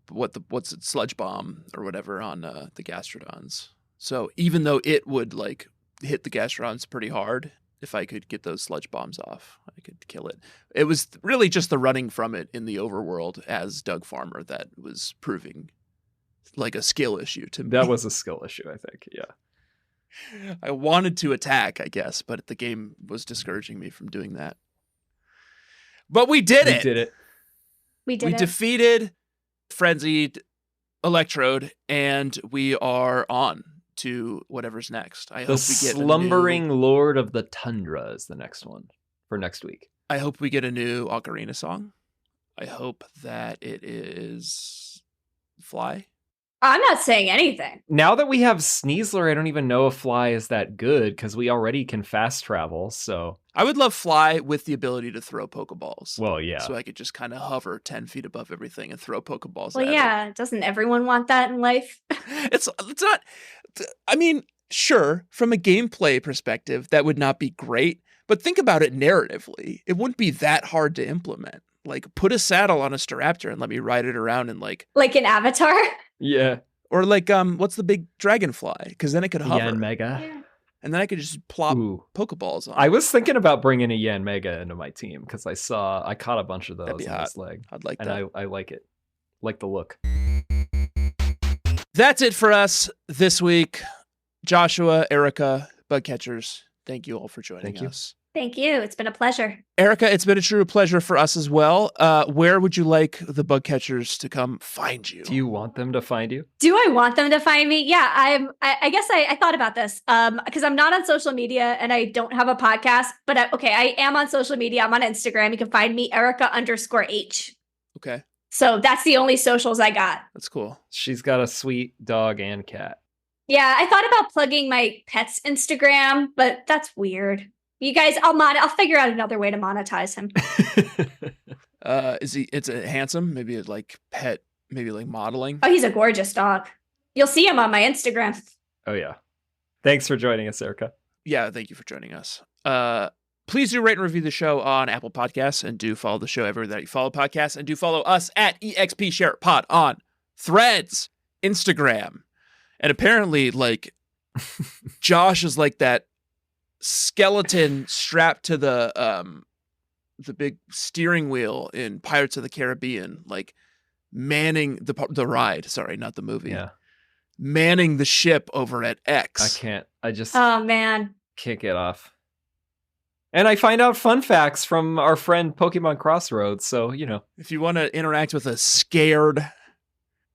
what's it, sludge bomb or whatever on the Gastrodons. So even though it would like hit the Gastrodons pretty hard, if I could get those sludge bombs off, I could kill it. It was really just the running from it in the overworld as Doug Farmer that was proving like a skill issue to me. That was a skill issue, I think. Yeah. I wanted to attack, I guess, but the game was discouraging me from doing that. But we did it. We did it. we did We it. defeated Frenzied Electrode, and we are on to whatever's next. I The hope we get Slumbering Lord of the Tundra is the next one for next week. I hope we get a new Ocarina song. I hope that it is Fly. I'm not saying anything. Now that we have Sneasler, I don't even know if Fly is that good because we already can fast travel. So, I would love Fly with the ability to throw Pokeballs. well, yeah. So I could just kind of hover 10 feet above everything and throw Pokeballs Well, at yeah, doesn't everyone want that in life? it. It's not, I mean, sure, from a gameplay perspective, that would not be great. But think about it narratively. It wouldn't be that hard to implement. Like, put a saddle on a Staraptor and let me ride it around and like, Like an Avatar? Yeah. or like, what's the big dragonfly? Because then it could hover. Yen Mega. And then I could just plop Ooh. Pokeballs on. I was thinking about bringing a Yen Mega into my team because I caught a bunch of That'd those be in hot. this leg. I'd like And that. I like it. Like the look. That's it for us this week. Joshua, Erica, Bugcatchers, thank you all for joining Thank you. us. Thank you. It's been a pleasure. Erica, it's been a true pleasure for us as well. Where would you like the bug catchers to come find you? Do you want them to find you? Do I want them to find me? Yeah, I guess I thought about this because I'm not on social media and I don't have a podcast, but I am on social media. I'm on Instagram. You can find me Erica_H. Okay. So that's the only socials I got. That's cool. She's got a sweet dog and cat. Yeah, I thought about plugging my pet's Instagram, but that's weird. You guys, I'll figure out another way to monetize him. It's a handsome, maybe like pet, maybe like modeling. Oh, he's a gorgeous dog. You'll see him on my Instagram. Oh, yeah. Thanks for joining us, Erica. Yeah, thank you for joining us. Please do rate and review the show on Apple Podcasts, and do follow the show everywhere that you follow podcasts, and do follow us at EXPSharePod on Threads, Instagram. And apparently, like, Josh is like that skeleton strapped to the big steering wheel in Pirates of the Caribbean, like manning the ride. Sorry, not the movie. Yeah. Manning the ship over at X. I just Oh, man. can't get off. And I find out fun facts from our friend Pokemon Crossroads. So, If you want to interact with a scared,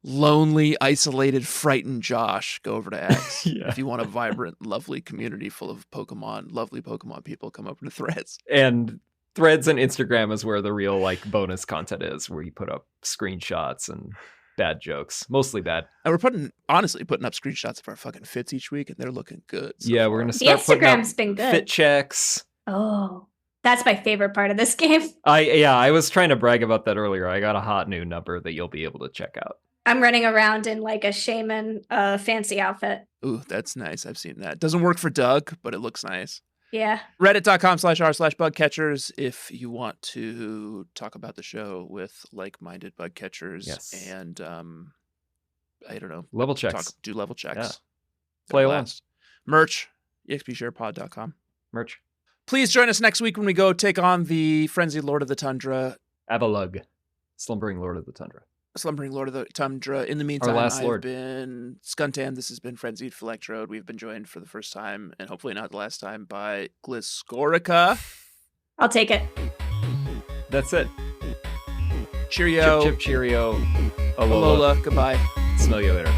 lonely, isolated, frightened Josh, go over to X. Yeah. If you want a vibrant, lovely community full of lovely Pokemon people, come over to Threads. And Threads and Instagram is where the real bonus content is, where you put up screenshots and bad jokes, mostly bad. And we're honestly putting up screenshots of our fucking fits each week, and they're looking good. Yeah, far. we're gonna The start putting up Instagram's been good. fit checks. Oh, that's my favorite part of this game. I was trying to brag about that earlier. I got a hot new number that you'll be able to check out. I'm running around in like a shaman fancy outfit. Ooh, that's nice. I've seen that. Doesn't work for Doug, but it looks nice. Yeah. Reddit.com/r/bugcatchers if you want to talk about the show with like-minded bug catchers. Yes. And I don't know. Level checks. Do level checks. Yeah. They're Play a along. blast. Merch, expsharepod.com. Merch. Please join us next week when we go take on the Frenzied Lord of the Tundra. Avalug. Slumbering Lord of the Tundra. Slumbering Lord of the Tundra. In the meantime, last I've lord. been Skuntan. This has been Frenzied Electrode. We've been joined for the first time, and hopefully not the last time, by Gliscorica. I'll take it. That's it. Cheerio. Chip, chip, cheerio. Alola. Goodbye. Smell you later.